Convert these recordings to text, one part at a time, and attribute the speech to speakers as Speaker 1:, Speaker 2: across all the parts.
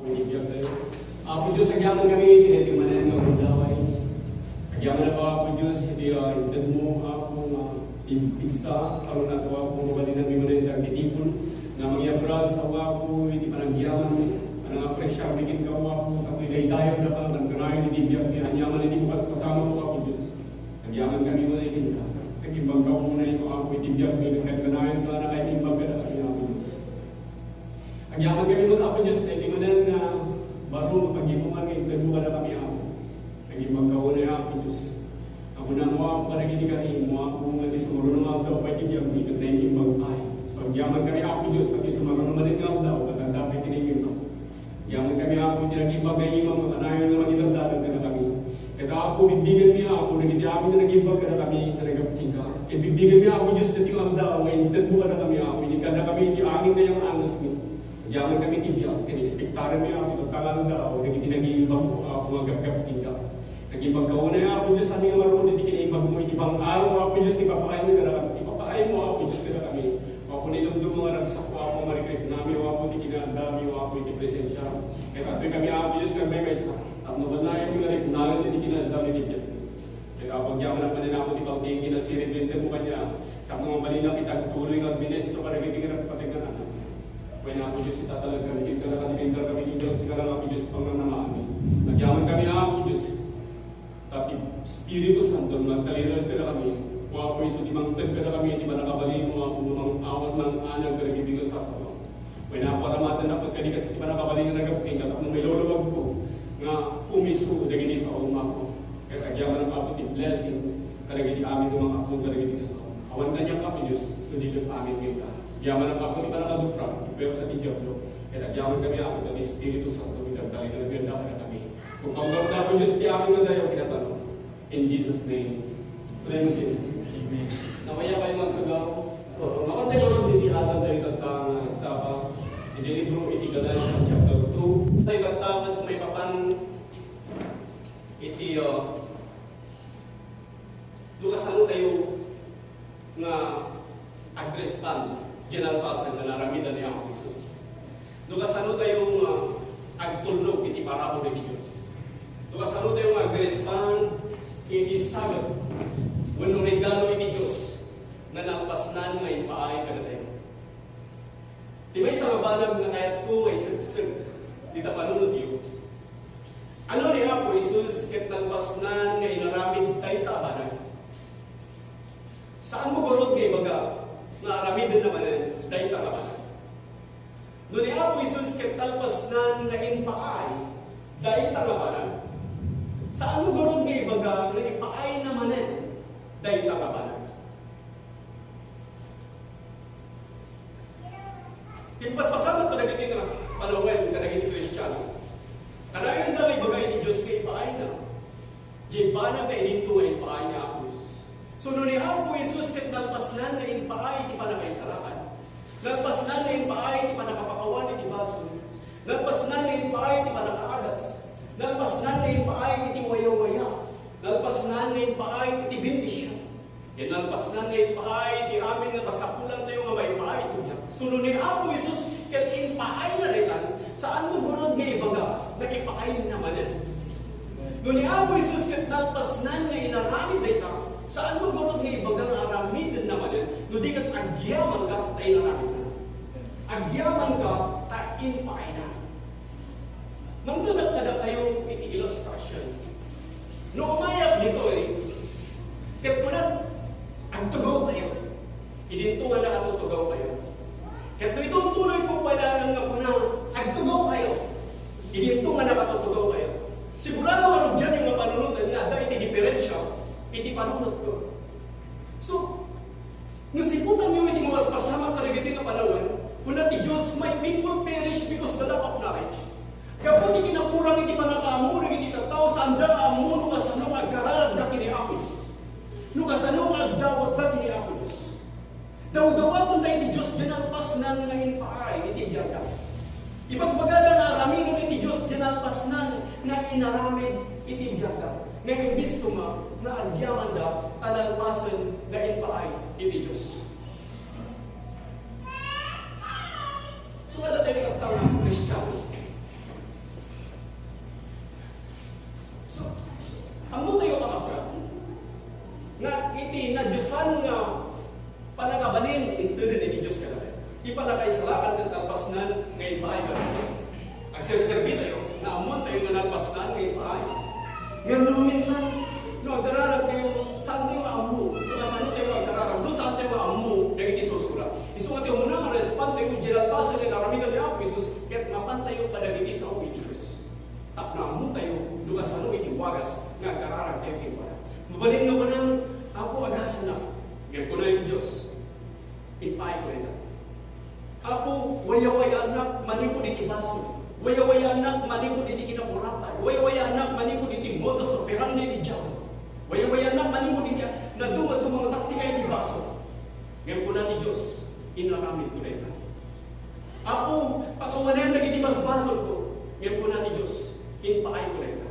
Speaker 1: Pinibiyag tayo. Apo Diyos, agyaman kami, tinitimanan ng mga daway. Agyaman na po, Apo Diyos, hindi intad mo, Apo, ipigsa, sa mga to, Apo, mabalinan mo na yung titipon, na mangyabral sa Apo, hindi panagyaman mo, anang apresyar, bigin ka, Apo, ako'y daydayo na pa, nagkanayon, inibiyag niya, anyaman, hindi mo kasama mo, Apo Diyos. Agyaman kami mo na yung ka. Nagimbang ka muna yung Apo, inibiyag mo, nagkanayon ka na kahit imbang ka na kami, Apo Diyos. Agyaman kami mo, Apo Diyos, na hindi mo na baru pag-ipungan ngayon, kadua na kami ako. Naging magkauna yung ako, Diyos. Ako na mo ako para ginikain mo ako nga dismuro ng ako daw pag-ibig ikot na yung mag-ay. So, yaman kami ako, Diyos, pag isumaro naman yung ako daw, pagkanda pa kinigin ako. Yaman kami ako, dinag-ibag kayo yung mga kanayon na magigagdagan ka na kami. Kaya ako, bibigyan niya ako, nagitiamin na nag-ibag ka na kami, na nag-abting ka. Kaya bibigyan niya ako, Diyos, na tingnan daw, ngayon, dadbuka na kami ako, hindi ka na kami, hindi angin na yung angas mo. Yaman kami tibiyak, kini-expectaran mo yung ako, talang daw, nag-ibag mo ako, magagapting ka. Nag-ibag ka una yung ako, Diyos, sa aming marunod, hindi kini-ibag mo, ibang araw ako, Diyos, ipapakain mo ka na kami, ipapakain mo ako, Diyos, ka na kami. Ako nilundong mga nagsak ko ako, marikrit namin ako, hindi kinandami ako, hindi presensya. Kaya katoy kami ako, Diyos, kami may isa. At nabanayan mo na rin, kunalan hindi kinandami, hindi piyak. Kaya kapag yaman ang panin ako, di ba, hindi kinasirin din mo kanya. Kapag mga balina kita, tuloy ng binesto para bibigyan ng patingan. Kaya na ako, Diyos, itatalag kami, kintalag kami, kintalag kami, kintalag sigara ako, Diyos, panganamami. Nagyaman kami na ako, Diyos. Tapi, Espiritu Santo, magtalinan ka na kami. Kung ako, Iso, di mangtag ka na kami, di ba nakabali mo ako, mga awat ng anag ka nagibig ka sasawa. Kaya na ako, aramatan na pagkadi kasi di ba nakabali na nagapin ka, tapos may lulubag ko, nga kumiso, dagini sa uma ko. Kaya nagyaman ang kapot, blessing, karagini amin ng mga ako, karagini ka sa uma. Awan na niya kami, Diyos, hindi lang amin ngayon ka. Yaman ang kapag iba nakadufra, pero sa Diablo, kaya nagyaman kami ako ng Espiritu Santo, itagdali na naganda na kami. Kung pagkaw na po Diyos, di amin na dayo kinatanong. In Jesus' name. Pray mo din. Amen. Namaya kayo magkagaw. So, makantay ko lang hindi atan tayo tatang saba. Hindi libro iti Galatians chapter 2. Tayo tatangan kung may papan iti lukas ano tayo nga address pan. General Pasan na naramidan niya ang Jesus. Lukas ano tayong agtulog, iti para ko ng Diyos. Lukas ano tayong agrespan, iti sagot. Wano regalo ni Diyos na napasnan ngayon paay ka na tayo. Di ba isang mabanag na kayat ko ay sagsag, di ta panunod yun. Ano niya po, Jesus, ket napasnan ngayon naramid tayo tabanag. Saan mo barod ngayon baga? Na aramidin naman dahil talaman. Doon niya po Isus ket talpasnan na inpaay dahil talaman. Saan mo gurod nga ibaga na ipaay naman dahil talaman. Tipaspasan na panagiging na palawan ka naging Kristiyano. Kanayon daw ibagay ni Diyos kay ipaay na. Jibana kay dito ay ipaay niya ako Isus. So, nunihan po Jesus ket nalpasnan na impaay di pa nakaisarakan. Nalpasnan na impaay di pa nakapakawan iti baso. Nalpasnan na impaay di pa nakaadas. Nalpasnan na impaay iti waya-waya. Nalpasnan na impaay iti bindisyon. Nalpasnan na impaay di amin nga kasapulan tayo nga may impaay ito niya. So, nunihan po Jesus ket impaay na daytan, saan mo gunod nga ibaga na impaay naman yan? Nunihan po Jesus ket nalpasnan nga inaramid daytan, saan mo gano'n nga ibagang aramidin naman yan? Nudi kat agyaman ka, tayo naramid na. Agyaman ka, tayo paay na. Nang tunag-tadag kayo, iti illustration. No umayak dito kaya po na, ang tugaw kayo. Idintungan na katutugaw kayo. Kaya itong tuloy ko pala nga po na, ang tugaw kayo. Idintungan na katutugaw kayo. Sigurado ano dyan yung mapanunutan na, ada iti diferensya. Iti panunod ko. So, nasiputan niyo iti mga pasama karigiti nga panawan, kung ti Diyos, my people perish because the lack of knowledge. Kapag iti kinapurang iti panakamu, iti tao, sanda amu, nung kasano agkararag da kini ako Diyos. Nung kasano agdawat da kini ako Diyos. Daw-dawatan tayo iti Diyos, dyan ang pasnan ngayon paay, iti biyaga. Ipagbagada na aramin iti Diyos, dyan ang pasnan na inaramid, iti biyaga. Ngayon bisto nga, na agyaman da, talalpasan na ipaay, iti Diyos. So, wala tayo katang Kristiyano. So, amo tayo makapsa nga iti na Diyosan nga panakabalin ito din ni Diyos ka na. Ipanakaisalakan ng talpasnan ngayon pa ay gano'n. Ang serserbi tayo, na amon tayo nga nalpasnan ngayon pa ay. Ngayon naman minsan, no, agdararag tayo, saan tayo maamu? Saan tayo agdararag? Doon saan tayo maamu? Naging isusura. Isuwa tayo muna, ma-respond tayo, ginalpasan ng naramigan ni Apo Isus, kahit napantay yung padagiti sa uwi Diyos. Tak na amu tayo, doon saan tayo itiwagas, nga agdararag tayo kayo pa. Mabalin nga pa ng Apo agasan na. Ngayon ko na yung Diyos. Ipay ko rin. Apo, waya-waya anak, manipod iti baso. Waya-waya anak, manipod iti kinapurapay. Waya-waya anak, manipod iti modus operandi iti diabo. Waya-waya anak, manipod iti naduma mga taktika iti baso. Ngayon ko na ni Diyos, inaramid ko rin. Apo, pagkawanan lagi iti baso ko. Ngayon ko na ni Diyos, inpaay ko rin.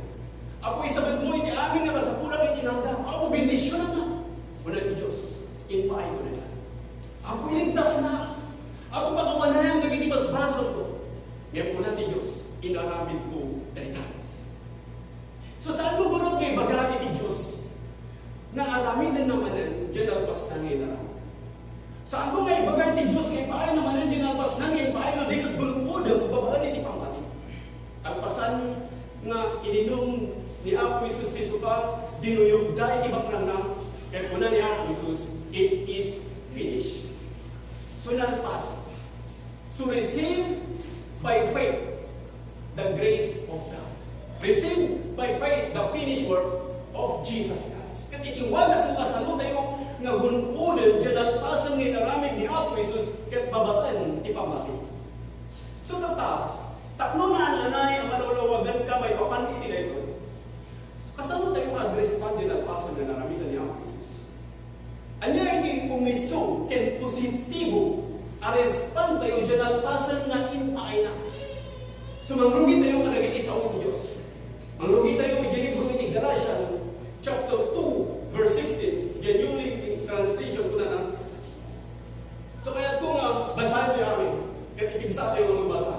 Speaker 1: Apo, isabot mo iti amin nga kasapulang iti nanda. Apo, bendisyon na. Kuna ni Diyos, inpaay ko rin. Apo, iligtas na. Ako pakawanan lagi iti baso ko. Ngayon ko na ni Diyos, inaramid ko rin. So saan mo gano'n kayo bagay ni Diyos na aramidan naman ng ginalpas na ngayon? Saan mo ngayon bagay ni Diyos ngayon paay naman ng ginalpas na ngayon paay na dikot gulpod ang babaan iti pamali? Ang pasan nga ininom ni Apo Isus ti Suka, dinuyog dahil ibang lang kaya kuna ni Apo Isus, it is finished. So nalpas. So receive by faith the grace of God. Receive by faith the finished work of Jesus Christ. Kat itiwagas mo kasano tayo nga gunpunan dyan ng naramig ni Apo Isus kat babatan ipamati. So takno na anay ang malulawagan ka may papaniti na ito. Kasano tayo mag-respond dyan ng naramig ni Apo Isus? Anya iti pumiso ken positibo a-respond tayo dyan na inpaay na. So mangrugi tayo nga nagiti sa ulo Diyos. Mangrugi tayo dyan libro iti Galatians chapter 2 verse 16. Dyan yung translation ko na na. So kaya ko nga basahin tayo amin. Kaya ipigsa tayo ng magbasa.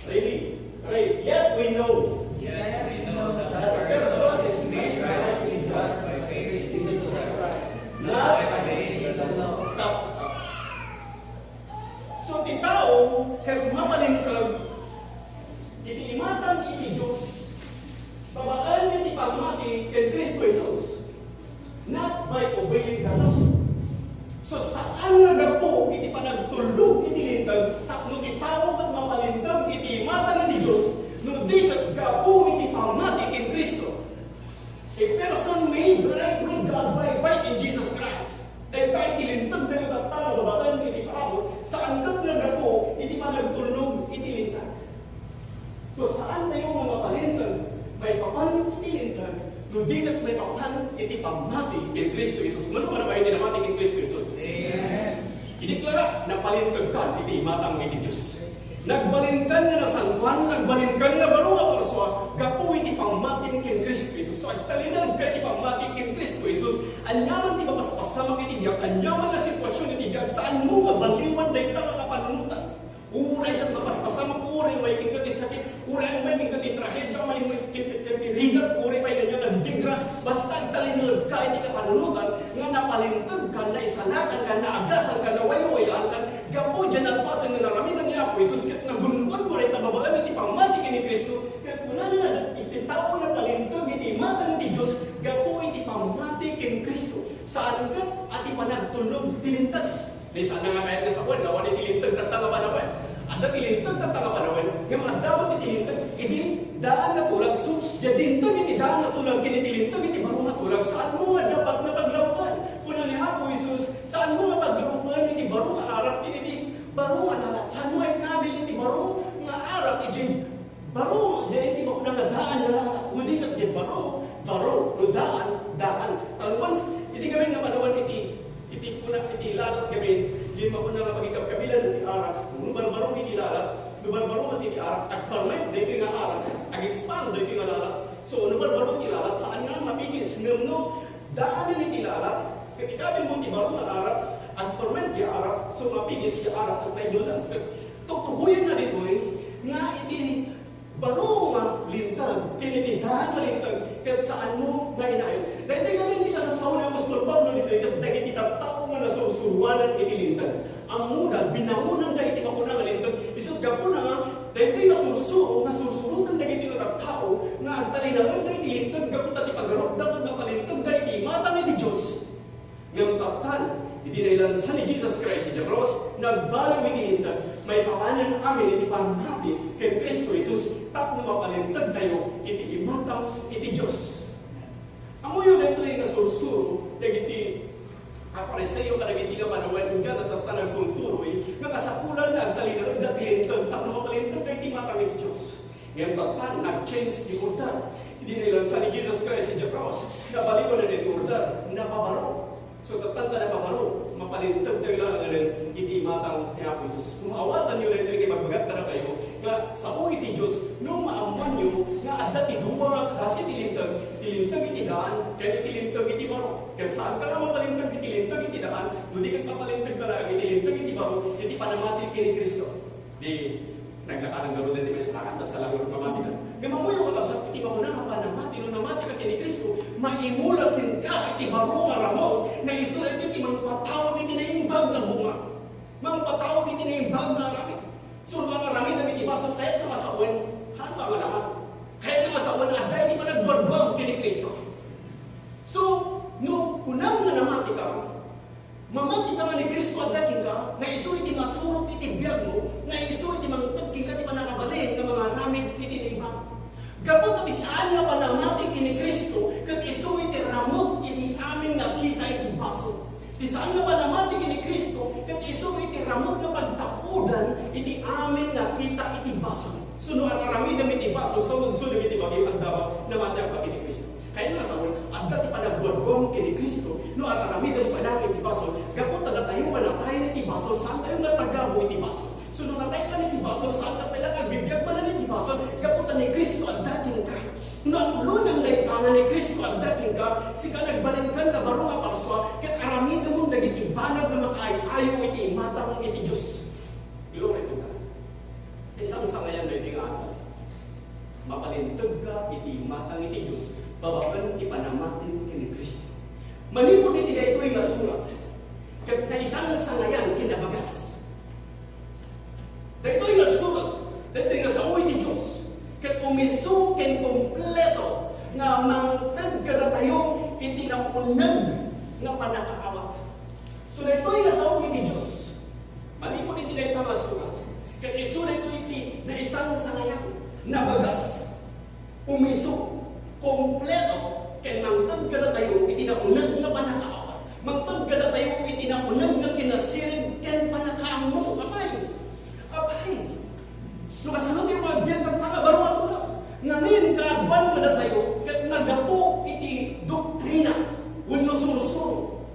Speaker 1: Ready? Right. Yet we know that our person is made right with God by faith in Jesus Christ. Not by faith in the law. Stop. So ti tao, kaya mapalingkag, iti imatan iti Diyos, babaan iti pagmati kay Kristo Jesus, not by obeying the law. So saan nagapo iti panagtulog iti lintag, tapno ti tao at mapalintag iti imatan iti Diyos, no di kagapo iti pagmati kay Kristo. A person made right with God by faith in Jesus Christ. Dahil tayo tilintag tayo at tao, babaan iti parabo, saan kat nagapo iti panagtulog iti lintag. So saan tayo mga palintag, may papan iti lintag, no di kat may papan iti pagmati kay Kristo Jesus. Mano ba iti namati kay Kristo Jesus? Amen. Ideklara na palintag ka iti imatang iti Diyos. Nagbalintag na nasangkwan, nagbalintag na baro nga parswa, gapu iti pangmatin kin Kristo Jesus. So agtalinag ka iti pangmatin kin Kristo Jesus, anyaman ti mapaspasamak iti diyak, anyaman na sitwasyon iti diyak, saan mo nga baliwan dahi ka makapanunutan. Uray kat mapaspasamak, uray may kingkat sakit, uray may kingkat trahedya, may kintirigat, uray may ganyan nagdigra, basta agtalinag ka iti kapanunutan, nga napalintag ka, na isalakan ka, na agasan ka, na wayo-wayaan ka, gapu dyan at pasan nga naramitan ni Apo Isus, kat nagunod mo rin tababaan iti pangmati ni Kristo, kat muna na iti tao na palintag iti mata ni Diyos, gapu iti pangmati ni Kristo. Saan kat at ipanagtulog tilintag. Di sana nga kaya nga sa buwan, gawan itilintag at tanga panawan. Ada tilintag at tanga panawan, nga mga dapat itilintag, iti daan na tulag. So, jadintag iti daan na tulag, kinitilintag iti baro na tulag. Saan mo nga dapat na paglawan? Kuna ni Apo Isus, saan mo nga paglawan iti baro nga arap, iti baro nga lalat. Saan mo ay kabil iti baro nga arap, iti baro, iti makuna nga daan na lalat. Udi kat di baro, no daan. Once, iti kami nga panawan iti kuna iti lalat kami, di makuna nga pagkikabilan iti arap, nubar-baro iti lalat, nubar-baro iti arap, tagfarmet, dito nga arap, ag-expand, dito nga lalat. So, nubar-baro iti lalat, saan nga mapigis, ngamno, daanan iti lalat, kapikabin mo iti baro nga arap, ag-farmet iti arap, so mapigis iti arap, at tayo lang. Tutubuyan na dito nga iti baro nga lintag, kinitidahan nga lintag, Kahit saan mo na inayon. Dahil kami hindi ka sa sauna ng Apostol Pablo dito, dahil titagtao nga na suruwanan itilintag. Ang muda, binangunan dahil iti makunang alintag. Isot ka po na nga, dahil ka sursuro, nga sursurutan dahil iti tagtao, nga agtalinalan dahil itilintag, kaputa ti pagarok, dapat mapalintag dahil iti matang iti Diyos. Ngayong taktan, hindi nailansan ni Jesus Christ, si Jabros, nagbalaw itilintag, may papanan amin iti panghabi kay Kristo Jesus, tap na mapalintag tayo, iti imatang iti Diyos. Amo yun ito yung kasursuro, dahil iti Pariseo ka nagiti ka panawan nga natatanang kong turoy, nga kasapulan na agtalinaran na tilintag, tap na mapalintag kay iti matang iti Diyos. Ngayon taktan, nag-change di urtar. Hindi nailansan ni Jesus Christ, si Jabros, nabalik ko na din urtar, napabaro. So tatanda na pamaro, mapalintag tayo lang ng iti matang ni Apo Jesus. Kumawatan nyo na ito yung magbagat na kayo, nga sa o iti Diyos, nung maamuan nyo, nga adda ti duwa kasi tilintag iti daan, kaya tilintag iti baro. Kaya saan ka nga mapalintag tilintag iti daan, hindi ka mapalintag ka lang tilintag iti baro, iti panamati kini Kristo. Di, naglakaran garo din may sanakan, basta lang yung pamati ka. Kaya mamuyo ka sa iti mamunang panamati, nung namati ka kini Kristo, maimulatin ka iti baro nga ramon, na isulat iti mga patawag iti na yung bag na bunga. Mga patawag iti na yung bag na rami. So mga rami na iti baso, kahit na masawan, hanga nga naman. Kahit na masawan, ada iti pa nagbagwag kini Kristo. So, no, unang na namati ka, mamati ka nga ni Kristo at dating ka, na isulat iti masurot iti biyag mo, na isulat iti mga tagking ka, iti pa nakabalin, ng mga ramid iti na ibang. Gabot at isaan nga panamati kini Kristo, kat iso iti ramot iti amin nga kita iti baso. Isaan nga panamati kini Kristo, kat iso iti ramot nga pagtapudan iti amin nga kita iti baso. Suno ang aramidam iti baso, sunod iti bagi pagdawa namati ang pag kini Kristo. Kaya nga sa ulit, agad iti panagbuwagwang kini Kristo, no ang aramidam panang iti baso, gabot na tayo manatay iti baso, saan tayo nga tagamo iti baso. So nung natay ka niti baso, saan ka pala nagbibiyag man niti baso, gaputan ni Kristo ang dating ka. Nung ang ulo ng naitangan ni Kristo ang dating ka, sika nagbalinkan na baro nga parswa, kat aramid mong nagiti banag na makaay-ayaw iti matang iti Diyos. Ilong ito ka. Isang sangayan na iti nga ata. Mapalintag ka iti matang iti Diyos, babakan iti panamatin kini Kristo. Manipon iti na ito ay nasulat, kat na isang sangayan kinabagas. Dito yung nasulat, dito yung nasaoy ni Diyos, kat umiso ken kompleto nga mangtag kada tayo iti na unag nga panakaawat. So dito yung nasaoy ni Diyos, malipon iti na itang nasulat, kat iso dito iti na isang sangayan, nabagas, umiso, kompleto, ken mangtag kada tayo iti na unag nga panakaawat. Mangtag kada tayo iti na unag nga kinasirin ken panakaamo. Lukasanot yung mga biyan ng tanga, baro ato lang. Ngayon, kaagwan ka na tayo, kat nagapo iti doktrina, wano sumusuro.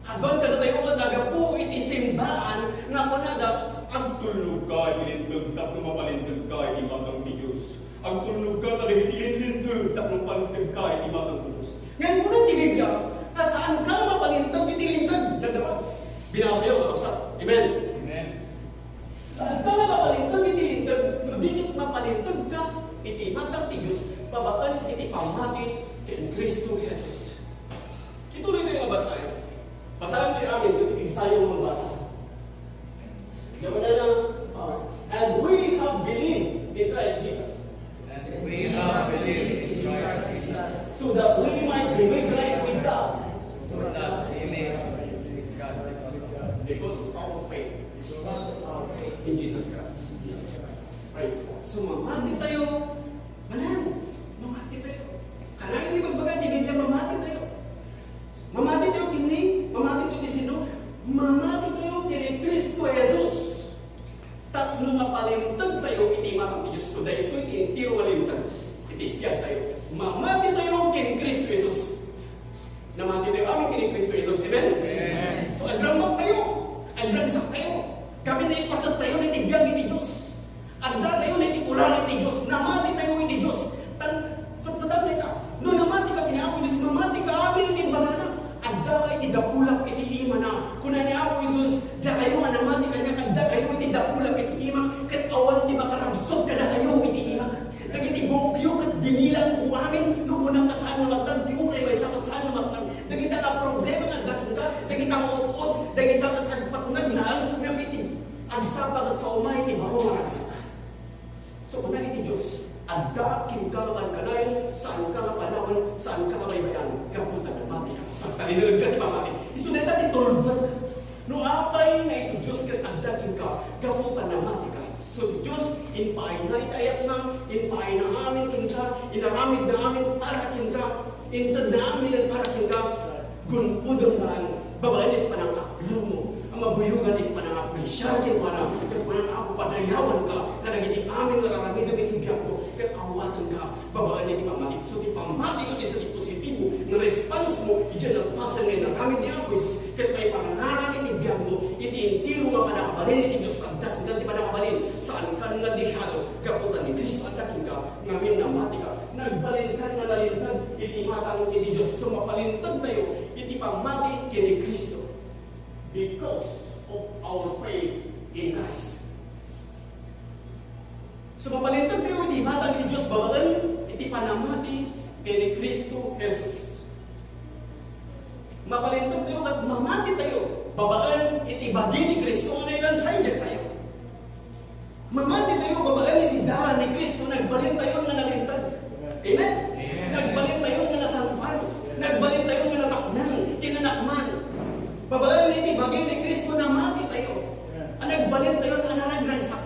Speaker 1: Agwan ka na tayo, kat nagapo iti simbaan, nga panaga, agtulog ka, ilintag, tap na mapalintag ka, imatang ni Diyos. Agtulog ka, talagang ilintag, tap na mapalintag ka, imatang ni Diyos. Ngayon po nang tinigya, saan ka mapalintag, itilintag, nagdapat. Binasayaw, kapsa. Amen. Saan ka mapalintag, itilintag, no dinit mapalintag ka, iti matang ti Diyos, babakal iti pamati kay Kristo Jesus. Ituloy tayo ang basahin. Basahin tayo amin, ito igsayong magbasa. Gawa na lang, and we have believed in Christ Jesus.
Speaker 2: And we have believed in Christ Jesus.
Speaker 1: So that we might be made right with God.
Speaker 2: So that we may be with God.
Speaker 1: Because of our faith. In Jesus Christ. Praise God. So mamati tayo. Manan. Mamati tayo. Kanain ni magbaga, hindi niya mamati tayo. Mamati tayo kini. Mamati tayo sino? Mamati tayo kini Kristo Jesus. Tapno mapalintag tayo iti matang Diyos. So dahil ito iti tiro malintag. Itipiyag tayo. Mamati tayo kini Kristo Jesus. Namati tayo amin kini Kristo Jesus. Amen?
Speaker 2: Amen.
Speaker 1: So adramak tayo. Adragsak tayo. Kami na ipasat tayo na itibiyag iti Diyos. Agda tayo na itikulan iti Diyos. Namati tayo iti Diyos. Patag na ita. No namati ka kinapo Diyos. Namati ka amin iti banana. Agda ka iti dakulak iti ima na. Kung na niya ako Jesus, da kayo nga namati ka niya. Agda kayo iti dakulak iti ima. Kat awan ti makarabsog ka na kayo iti ima. Nagiti bukyo kat binilang ko amin. No unang kasaan Adakin ka nga kanayan, saan ka nga panawan, saan ka nga baybayan, gaputan na mati ka. Sa talinagad ka di pamati. Isuneta ni tulbat. No apay nga ito Diyos kat adakin ka, gaputan na mati ka. So Diyos, inpaay na itayat na, inpaay na amin kinka, inaramid na amin para kinka, intad na amin at para kinka, gunpudong daan, babalit pa ng aklo mo. Ang mabuyugan ito pa ng apresyakin pa na, kat pa ng ako padayawan ka, na nagiging amin na karamid ang itigyan ko, kat awatan ka, babaan ito pamati. So di pamati ko isa di positibo, na response mo, iyan ang pasan ngayon, naramid ni Apo Jesus, kat may pananaran itigyan mo, iti intiro nga panakabalin, iti Diyos, adakin ka, di panakabalin, saan ka nga dihado, gaputan ni Kristo, adakin ka, ngamin na mati ka, nagbalin ka nga nalintag, iti matang iti Diyos, sumapalintag tayo, iti pamati kini Kristo. Because of our faith in Christ. So mapalintag tayo, iti matang iti Diyos, babalan, iti panamati kini Kristo Jesus. Mapalintag tayo at mamati tayo, babaan, iti bagi ni Kristo, ano ilan sa inyo tayo. Mamati tayo, babaan, iti dara ni Kristo, nagbalin tayo na nalintag. Amen? Nagbalin tayo na nasanpan, nagbalin tayo na nataknan, kinanakman. Babaan, iti bagi ni Kristo, na mati tayo. Nagbalin tayo na naragragsak,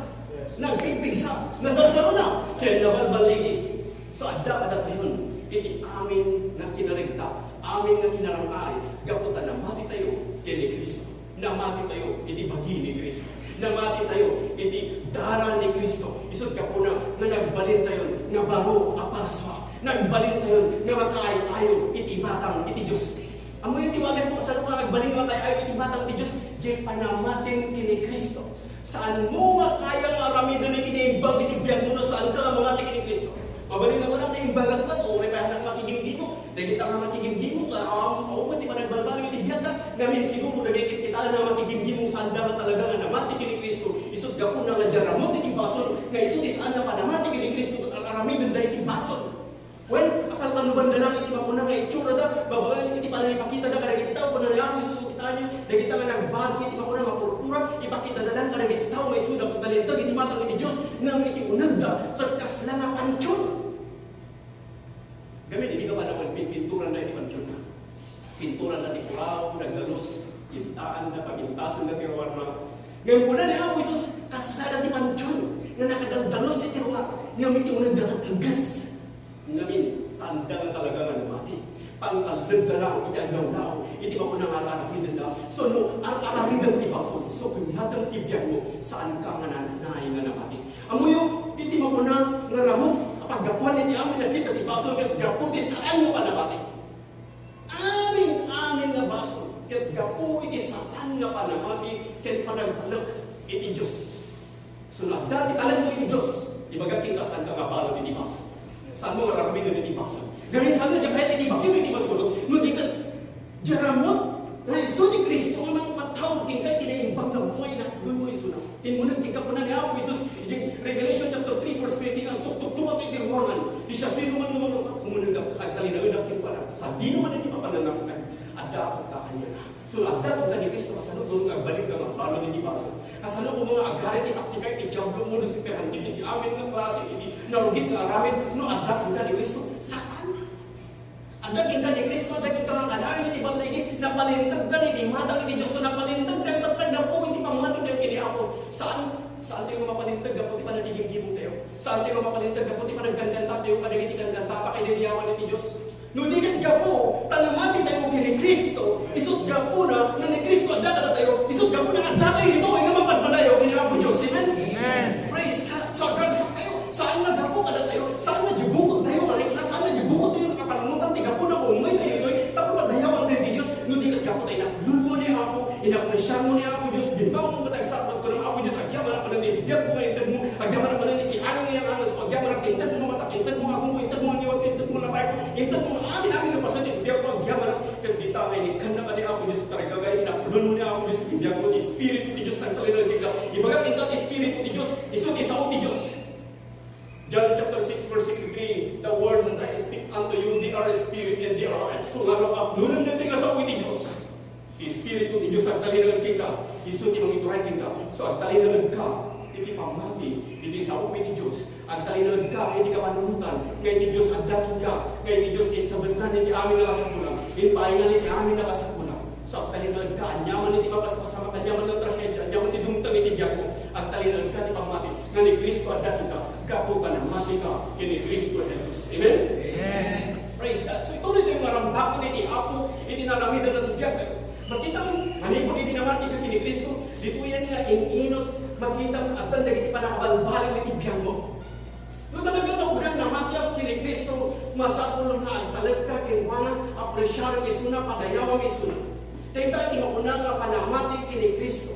Speaker 1: nagpipigsa, nasarsaro na, kaya nabalbaligi. So, adda pa na tayo, iti amin na kinarigta, amin na kinarangay, gaputan na mati tayo, kini Kristo. Namati tayo, iti bagi ni Kristo. Namati tayo, iti dara ni Kristo. Isod ka po na nagbalin tayo, nga baro, aparaswa. Nagbalin tayo, nga makaay-ayo, iti batang, iti Diyos. Amo yung tiwagas mo, saan mo nagbalin nga makaay-ayo, iti batang, iti Diyos. Diyan panamatin kini Kristo. Saan mo makaya nga aramidan iti naimbag, iti biyag mo na saan ka mamati kini Kristo. Mabalin na mo lang naimbagat pa to, may kaya nakakigimdi mo. Dahil kita nga makigimdi mo, mati pa nagbalbalo iti biyag ka. Ngamin siguro, nagigit kita na makigimdi mong sanda nga talaga nga namati kini Kristo. Isod ka po na nga jaramot iti bason, nga isod isaan na panamati kini Kristo, at aramidan na iti bason. Well, akal panuban na lang iti mapuna nga itsura da, babaan iti para ipakita na karag iti tao, kung nangyayang Isus kita niya, dahil kita nga nagbago iti mapuna nga purpura, ipakita na lang karag iti tao, may suda kung talintag, iti matang iti Diyos, nang iti unag da, katkas lang ang pansyon. Gamin, hindi ka pa naman pinturan na iti pansyon na. Pinturan na iti kuraw, nagdalos, intaan na, pamintasan na tiruar na. Ngayon po na ni Apo Isus, kasla iti pansyon, na nakadaldalos iti tiruar, nga iti unag da katlagas. Ngamin, sandang talaga nga namati. Pangkalad na lang, iti agaw-daw, iti mo ko nang ararapin na. So, no, ararapin na iti baso. So, kung natang tibyan mo, saan ka nga nanay nga namati. Amo yung, iti mo ko na ngaramot, paggapuan iti amin na kita, iti baso, kat gaputi saan mo pa namati. Amin na baso, kat gapu iti saan nga pa namati, kat panagtalak iti Diyos. So, dati talag mo iti Diyos, ibagating ka saan ka nga balot iti baso. Saan mo marami na iti baso. Gamin saan na kahit iti bakyo iti baso, no di ka jaramot, na iso ni Kristo, ang matawag king ka, tinaimbag na buhay na, doon mo iso na. Tinmunag king ka po na ni Apo Isus, iti Revelation chapter 3 verse 20, ang tuk-tuk-tumak iti ruangan, di siya sino man lumalukat, kumunag ka, at talinawinak king pa na, sa di naman iti papananamutan, ada at kanya na. So, agda ka ni Kristo, kasano doon nagbalik ka mapalo ni baso. Kasano po mga agarit, itaktika, itijablo mo, lusiperan, iti amin ng klase, iti narugit na aramin, no, agda ka ni Kristo. Saan? Agda ka ni Kristo, agda ka nga kanayon, iti baligi, napalintag ka ni matang iti Diyos, so napalintag ka, tatagda po, iti pangmatang kayo kini Apo. Saan? Saan tayo mapalintag, gaputi pa nagiging-gimong tayo? Saan tayo mapalintag, gaputi pa nagkantanta tayo, kanagitikan kanta, pakidiliyawan iti Diyos? No di kan gapo, tanamati tayo kini Kristo, isot gapo na ni Kristo adda ka tayo, isot gapo na adda kayo dito, nga mapagpadayo kini Apo Diyos, amen? Praise God. So agad sa kayo, saan na gapo ka tayo, saan na jibukot tayo, saan na jibukot tayo, nakapanunutan, ti gapo na umay tayo doy, tapos padayawan tayo kini Diyos, no di kan gapo tayo, inaklun mo ni Apo, inapresyan mo ni Apo Diyos, ginbaw mo matagsapat ko ng Apo Diyos, agyaman na pananitibiyag ko ngayon mo, agyaman na pananitiangin ngayon angas mo, agyaman na kintad mo matak, kintad mo agong ko, kintad mo ang iwag, kintad mo na bayo, kintad mo amin na pasanin, biyak ko agyaman na, kandita ngayon, ikan na ba ni Apo Diyos, taragagay, inakulun mo ni Apo Diyos, biyak mo, Espiritu ni Diyos, nagtalinan kita, ibagat kintat Espiritu ni Diyos, isot isaw ni Diyos. John chapter 6 verse 63, the words that I speak unto you, they are spirit and they are life. So nga aklunan natin nga sa uwi ni Diyos. Espiritu ni Diyos, ang talinagan kita, isot imong ituray kita. So ang talinagan ka, iti pamati, iti sa uwi ni Diyos, Ang talinod ka, hindi ka manunutan. Ngayon ni Diyos, agdakin ka. Ngayon ni Diyos, sabantan ni amin nakasakulang. Impahingan ni amin nakasakulang. So, ang talinod ka, anyaman ni paspasama, anyaman ng trahedya, anyaman ni dumtang itibiyag mo. Ang talinod ka, di pangmati. Nga ni Kristo, agdakin ka. Kapo ka na mati ka, kini Kristo Jesus. Amen?
Speaker 2: Amen.
Speaker 1: Praise God. So, ito rin yung marambakon ni Apo, itinaramidan ng tibiyag. Makita mo, manipod itinamati ka kini Kristo. Dito yan nga, inot. Makita mo, at hindi pa nakabalbali ng tibiyag mo. Nung talaga na unang namatyak kini Kristo, masapulong na ang talag ka, kinwana, apresyar isuna, padayawang isuna. Dahil tayo tinakuna nga panamatik kini Kristo.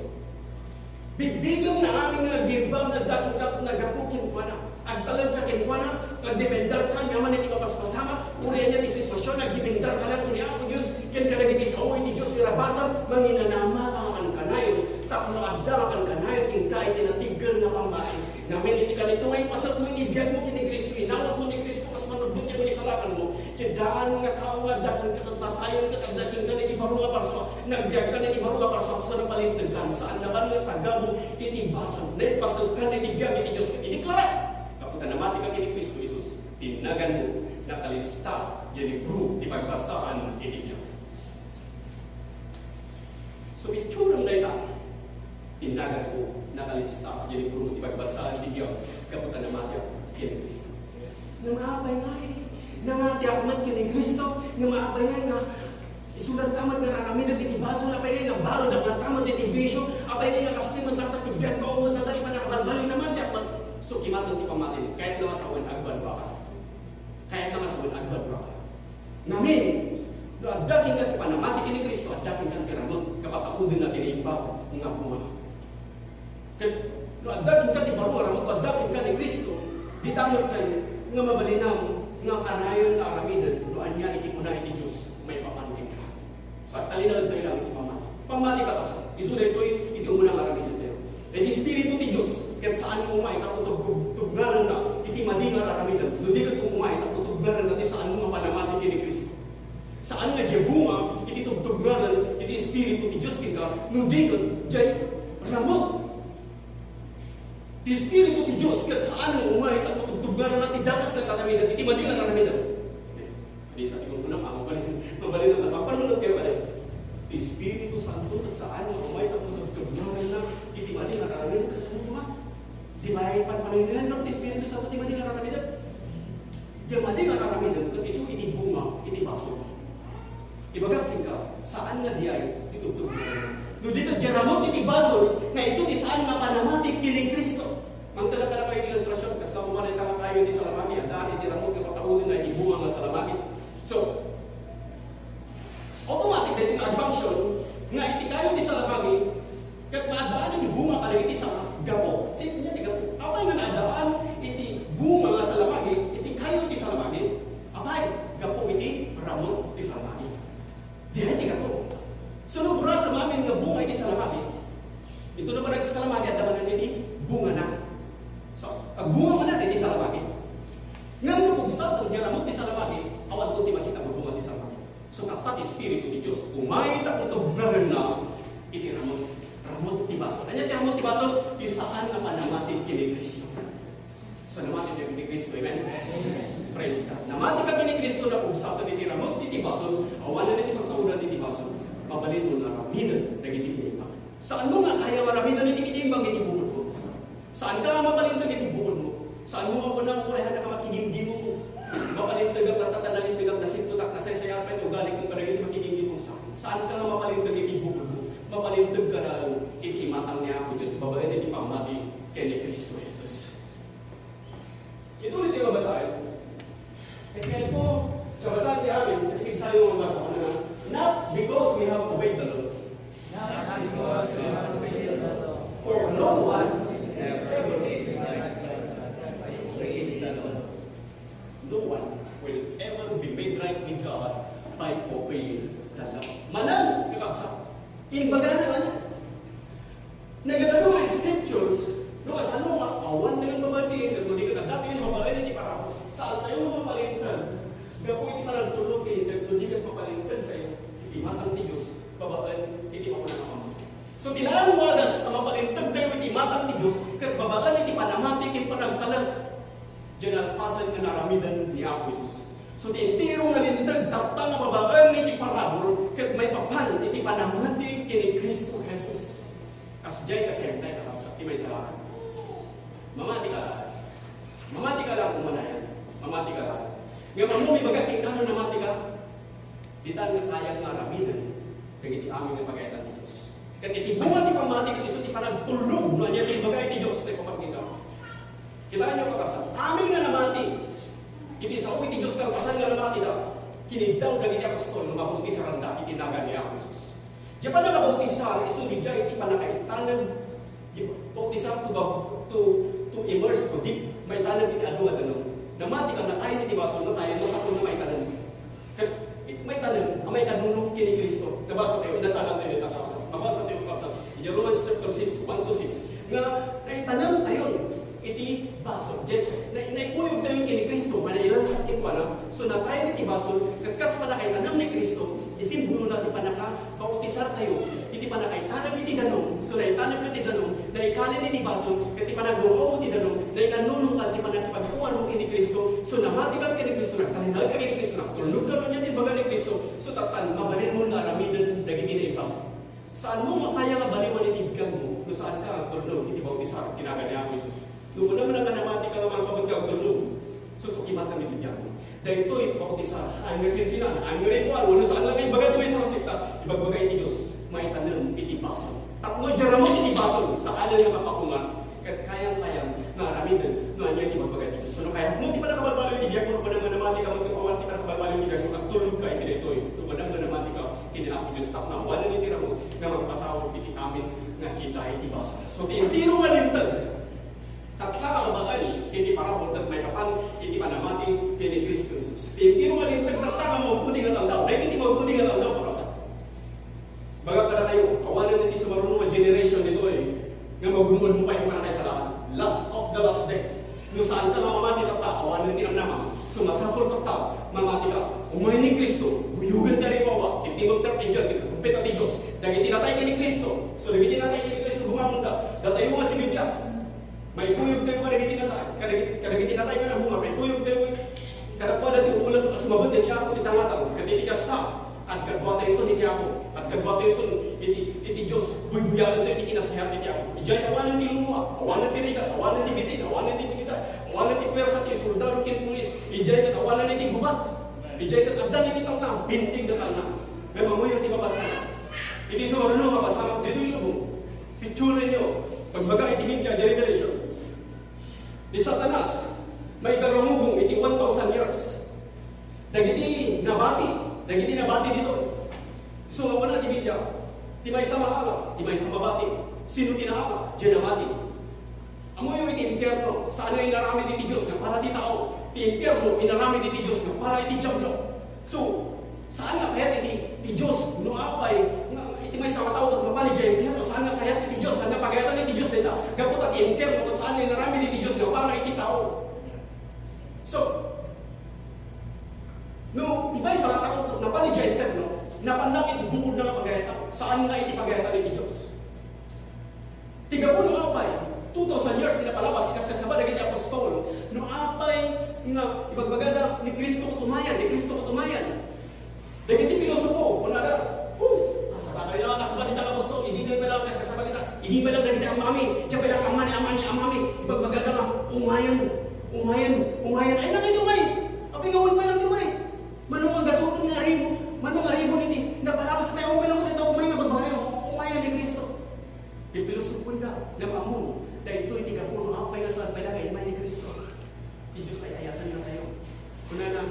Speaker 1: Bigbigam na aming nagibang na dapat nagapukin ko na. Ang talag ka kinwana, nagdependar ka, yaman na ipapaspasama, uriyan niya di sitwasyon, nagdependar ka lang kini ako Diyos, kin ka nagiging sa uwi ni Diyos, kirabasan, manginanama ang kanayon, tapos naagda ang kanayon, tingkay, tinatigil na pambasin. Namin iti ka nito ngayon, pasat mo inibiyag mo kini Kristo, inawat mo ni Kristo, mas manubot niya mo ni salakan mo, kidaan nga tao nga, dakin ka, tatayon ka, dakin ka na ibaru nga parso, nagbiyag ka na ibaru nga parso, sa napalintagan, saan naman nga tagabo, itibasan, na ipasal ka na inibiyag iti Diyos, idiklara. Namati ka kini Kristo Jesus, tinagan mo, nakalista, jadi bro, ipagbasaan, itigyan. So, itsurang na ito, tinagan mo, nakalista, jadi bro, ipagbasaan, itigyan, kapag namati ako kini Kristo. Namaabay nga namati ako man kini Kristo, namaabay nga, isulat tamad nga rarami na titibaso, apay nga balo na tamad titibisyo, apay nga kasi magtatagibyan ka o magtatali pa nakabalbalo, namati ako. So, kimatang di pamatin, kahit na masawan, agban ba ka? Kahit na masawan, agban ba ka? Namin, no, adaking ka panamati kini Kristo, adaking ka piramot, kapag ako din natin iimbaw, nga bunga. No, adaking ka ti baruwa, ramot, adaking ka ni Kristo, di tamot kayo, nga mabalinaw, nga kanayon na aramidan, no, anya, iti muna iti Diyos, may papanukin ka. So, talinagad tayo lang iti pamati. Pamati ka kasi, isulay ito'y, iti muna aramidan tayo. E di Espiritu ti Diyos, kahit saan mo umay, tugnaran na, iti madingar aramidan. Hindi ka umay, tugnaran na, saan mo mapanamati kini Kristo. Saan nga diya bunga, iti tugnaran, iti Espiritu ti Diyos kita, hindi ka diya ramot. Iti Espiritu ti Diyos, kahit saan mo umay, tugnaran na, iti datas na aramidan, iti madingar aramidan. Hindi sa ating unang mabalin na, papanunod kayo ka rin. Iti Espiritu Santo, at saan mo umay, tugnaran na, iti madingar aramidan, kasi mo naman. Di ba ay panpanahingan ng Espiritu Santo, di ba di kararamidan? Di ba di kararamidan, kung iso iti bunga, iti baso. Ibagakin ka, saan nga di ay itutug mo? No di ka diyaramot iti baso, na iso di saan nga panamatik kiling Kristo. Magtala ka na kayo ilustrasyon, kasi na pumarita ka kayo di salamagi, ang daan iti ramot ka pataunin na iti bunga nga salamagi. So, automatic na iti advanction, nga iti kayo di salamagi, kat maadaan iti bunga ka iti sa gabo. Sit niya, apay nga naadaan, iti bunga nga salamagi, iti kayo iti salamagi, apay, gapo iti ramon iti salamagi. Diyan iti gapo. So, nubura sa mamin nga bunga iti salamagi, ito naman iti salamagi, at naman iti bunga na. So, ang bunga mo natin iti salamagi. Nga nabugsat ang ramon iti salamagi, awan ko iti makita mo bunga iti salamagi. So, kapat Espiritu ni Diyos, umay takot na iti ramon. Ramot tibaso. Kanya ti ramot tibaso, isaan na panamatin kini Kristo. So, namatin niya kini Kristo. Amen? Praise God. Namatin ka kini Kristo na pugsakan iti ramot tibaso, awan na iti pagkaunan tibaso, mabalin mo na ramidan na iti kinimbang. Saan mo nga kaya maramidan iti kinimbang iti bukod mo? Saan ka mapalintag iti bukod mo? Saan mo nga unang kurehan na makinimdi mo? Mapalintag ang natatanalintag ang nasintutak na saysayang pa ito, galing kong kanagin iti makinimdi mo saan? Saan ka nga mapalintag iti bukod mo? Mapalintag ka na iti matang niya ako Diyos, babae iti pamati kini Kristo Jesus. Ito ulit yung mabasahin. At kaya po, sa basahin niya amin, natigig sa yung mabasa ko na, not because we have obeyed the Lord.
Speaker 2: Not because we have obeyed the Lord.
Speaker 1: For no one
Speaker 2: ever made the Lord.
Speaker 1: No one will ever be made right with God by obeying the law. Manan, kakabsa. Inbaga na ano? Nagatano mga scriptures, no, kasano nga, awan na yung mabatiin, kung di ka nagdati yung mabahay na di para saan tayo mapalintan? Gapo iti parang tulog kayo, kung di ka mapalintan kayo, iti matang ti Diyos, babaan, iti mapalintan. So, tilaan mo agas, na mapalintan kayo, iti matang ti Diyos, kat babaan iti panamati, iti panagtalag. nga naramidan ni Apo Jesus. So tintiro nga lintag tapta nga babaan iti parabor ket may papan iti panamati kini Kristo Jesus. Kasjay kasi tay kakabsat ti may salakan. Mamati ka lang kumanayan. Mamati ka lang. Nga mo may bagat ikano namati ka. Ditan nga kayang naramidan kag iti amin nga pagayatan ni Dios. Ket iti bunga ti pamati ket isu ti panagtulog no anya ti bagay ti Dios ti papakita. Kita niyo kakabsat. Amin nga namati. Iti sa uwi ti Diyos kang pasan nga namati daw. Kinidaw dagiti apostol nga mabuti sa randa itinagan ni Apo Jesus. Diya pa nakabautisar, isu di diya iti panakaitanan. Bautisar to immerse to deep. May tanan iti adu nga tanong. Namati kang nakain iti baso na tayo masapon na may tanan. May tanan, may kanunong kini Kristo. Nabasa tayo, inatanan tayo iti kakabsat. Nabasa tayo kakabsat. Iti Romans chapter 6, 1-6. Nga naitanang tayo iti baso. Naikuyog tayo kini Kristo, manailan sa kitwana. So na tayo iti baso, katkas pa na kay tanam ni Kristo, isimbulo natin pa naka, pautisar tayo, iti pa na kay tanam iti danong. So na itanam iti danong, na ikanin iti baso, kati pa nagbukaw iti danong, na ikanunong ka, iti pa nakipagpuan mo kini Kristo. So namati ka kini Kristo, nagtalinag ka kini Kristo, nagtulog ka kanya iti baga ni Kristo. So tatan, mabalin mo na ramidan, dagiti na ibang. Saan mo makaya nga baliwan iti bigyan mo, kung saan ka tulog, iti bautisar, tinagan ni Apo Jesus. Doon naman ang kanamati ka naman kapag tulog. Susukimat kami bigyan mo. Dahil ito'y bautisar, ang nasinsinan, ang ritual, wala saan lang kayo bagat may sa sikta, ibagbagay ni Diyos, maitanong iti baso. Taklo dyan mo iti baso, sa kanan nga kapakungan, kayang-kayang naramidan, no anya ibagbagay ni Diyos. So no kaya, mo di pa nakabalbalo yung ibigyan mo, no ba nang namati ka, magkapawan, di pa nakabalbalo yung ibigyan mo, at tulog ka, iti ito'y, no ba nang namati ka, kininapo Diyos, tak na wala nitira mo, na magpatawag iti amin, nga kita iti basa. So tintiro nga lintag, tatla ka bagay, hindi para puntat may kapan, hindi panamati, kini Kristo Jesus. Hindi mo malintag tatla ka maupudingan lang daw. Dahil hindi maupudingan lang daw, pakapsa. Baga ka na kayo, kawanan natin sa marunong generation dito nga magumod mo pa yung para kayo sa lahat. Last of the last days. Nung saan ka mamamati tatla, kawanan natin ang nama. Sumasapol tatla, mamati ka. Umay ni Kristo, buyugan ka rin wawa, titimog trap ni Diyan, kitatumpit at ni Diyos. Dagiti natay ka ni Kristo. So dagiti natay ka ni Kristo, bumamunda. Datayo nga si Biblia. May kuyog tayo kadagiti natay ka na bunga, may kuyog tayo kadakwa dati ulan at sumabot ni ako titangatang, kaditi kasta, at kadwa tayo ito ni ako, at kadwa tayo ito iti Diyos, buy-buyalan tayo iti kinasayat ni ako. Ijay awanan ni lumuwa, awanan ni rigat, awanan ni bisin, awanan ni tigita, awanan ni pwersa, ti soldado, kin pulis, ijay kat awanan ni tighubat, ijay kat abdan ni titanglang, pintig na tanglang. May mamuyo di mabasama. Iti sumarunong mabasama, dito yung picture niyo, pagbaga iti Biblia, di Revelation. Ni Satanas, may karumugong iti 1,000 years. Dagiti nabati dito. So, mawala ti Biblia. Di may sa maala, di may sa mabati. Sino tinaala? Diyan namati. Amo yung iti impyerno, saan na inarami diti Diyos nga para di tao. Ti impyerno, inarami diti Diyos nga para iti diablo. So, saan nga kaya iti Diyos, no apay, iti may sa matao at mapani dyan impyerno, saan nga kaya iti Diyos, saan nga pagayatan iti Diyos nila, gapot at impyerno, at saan nga inarami diti Diyos nga para iti tao. So, no, iba'y sa matao at mapani dyan impyerno, napanlang iti bukod na nga pagayatan, saan nga iti pagayatan iti Diyos. Tiga po no apay, 2,000 years pinapalabas, kasaba na iti apostol, no apay nga ibagbagada ni Kristo kutumayan, Dagiti pilosopo, wala na. Kasaba kayo lang, kasaba nita apostol, hindi kayo palang kasaba nita, hindi palang nagiti ang mami, diya palang amani, ibagbagada nga, umayan, ay nangay umay, apingawan pa lang umay. Manong ang gasutong nga ribo niti, napalabas pa yung palang nito, umay nga bagbagay, umayan ni Kristo. Di pilosopo na, namamon, dahil ito'y tiga puno, apay nga saan palagay, umay ni Kristo. Di Diyos ay ayatan na tayo. Kuna na,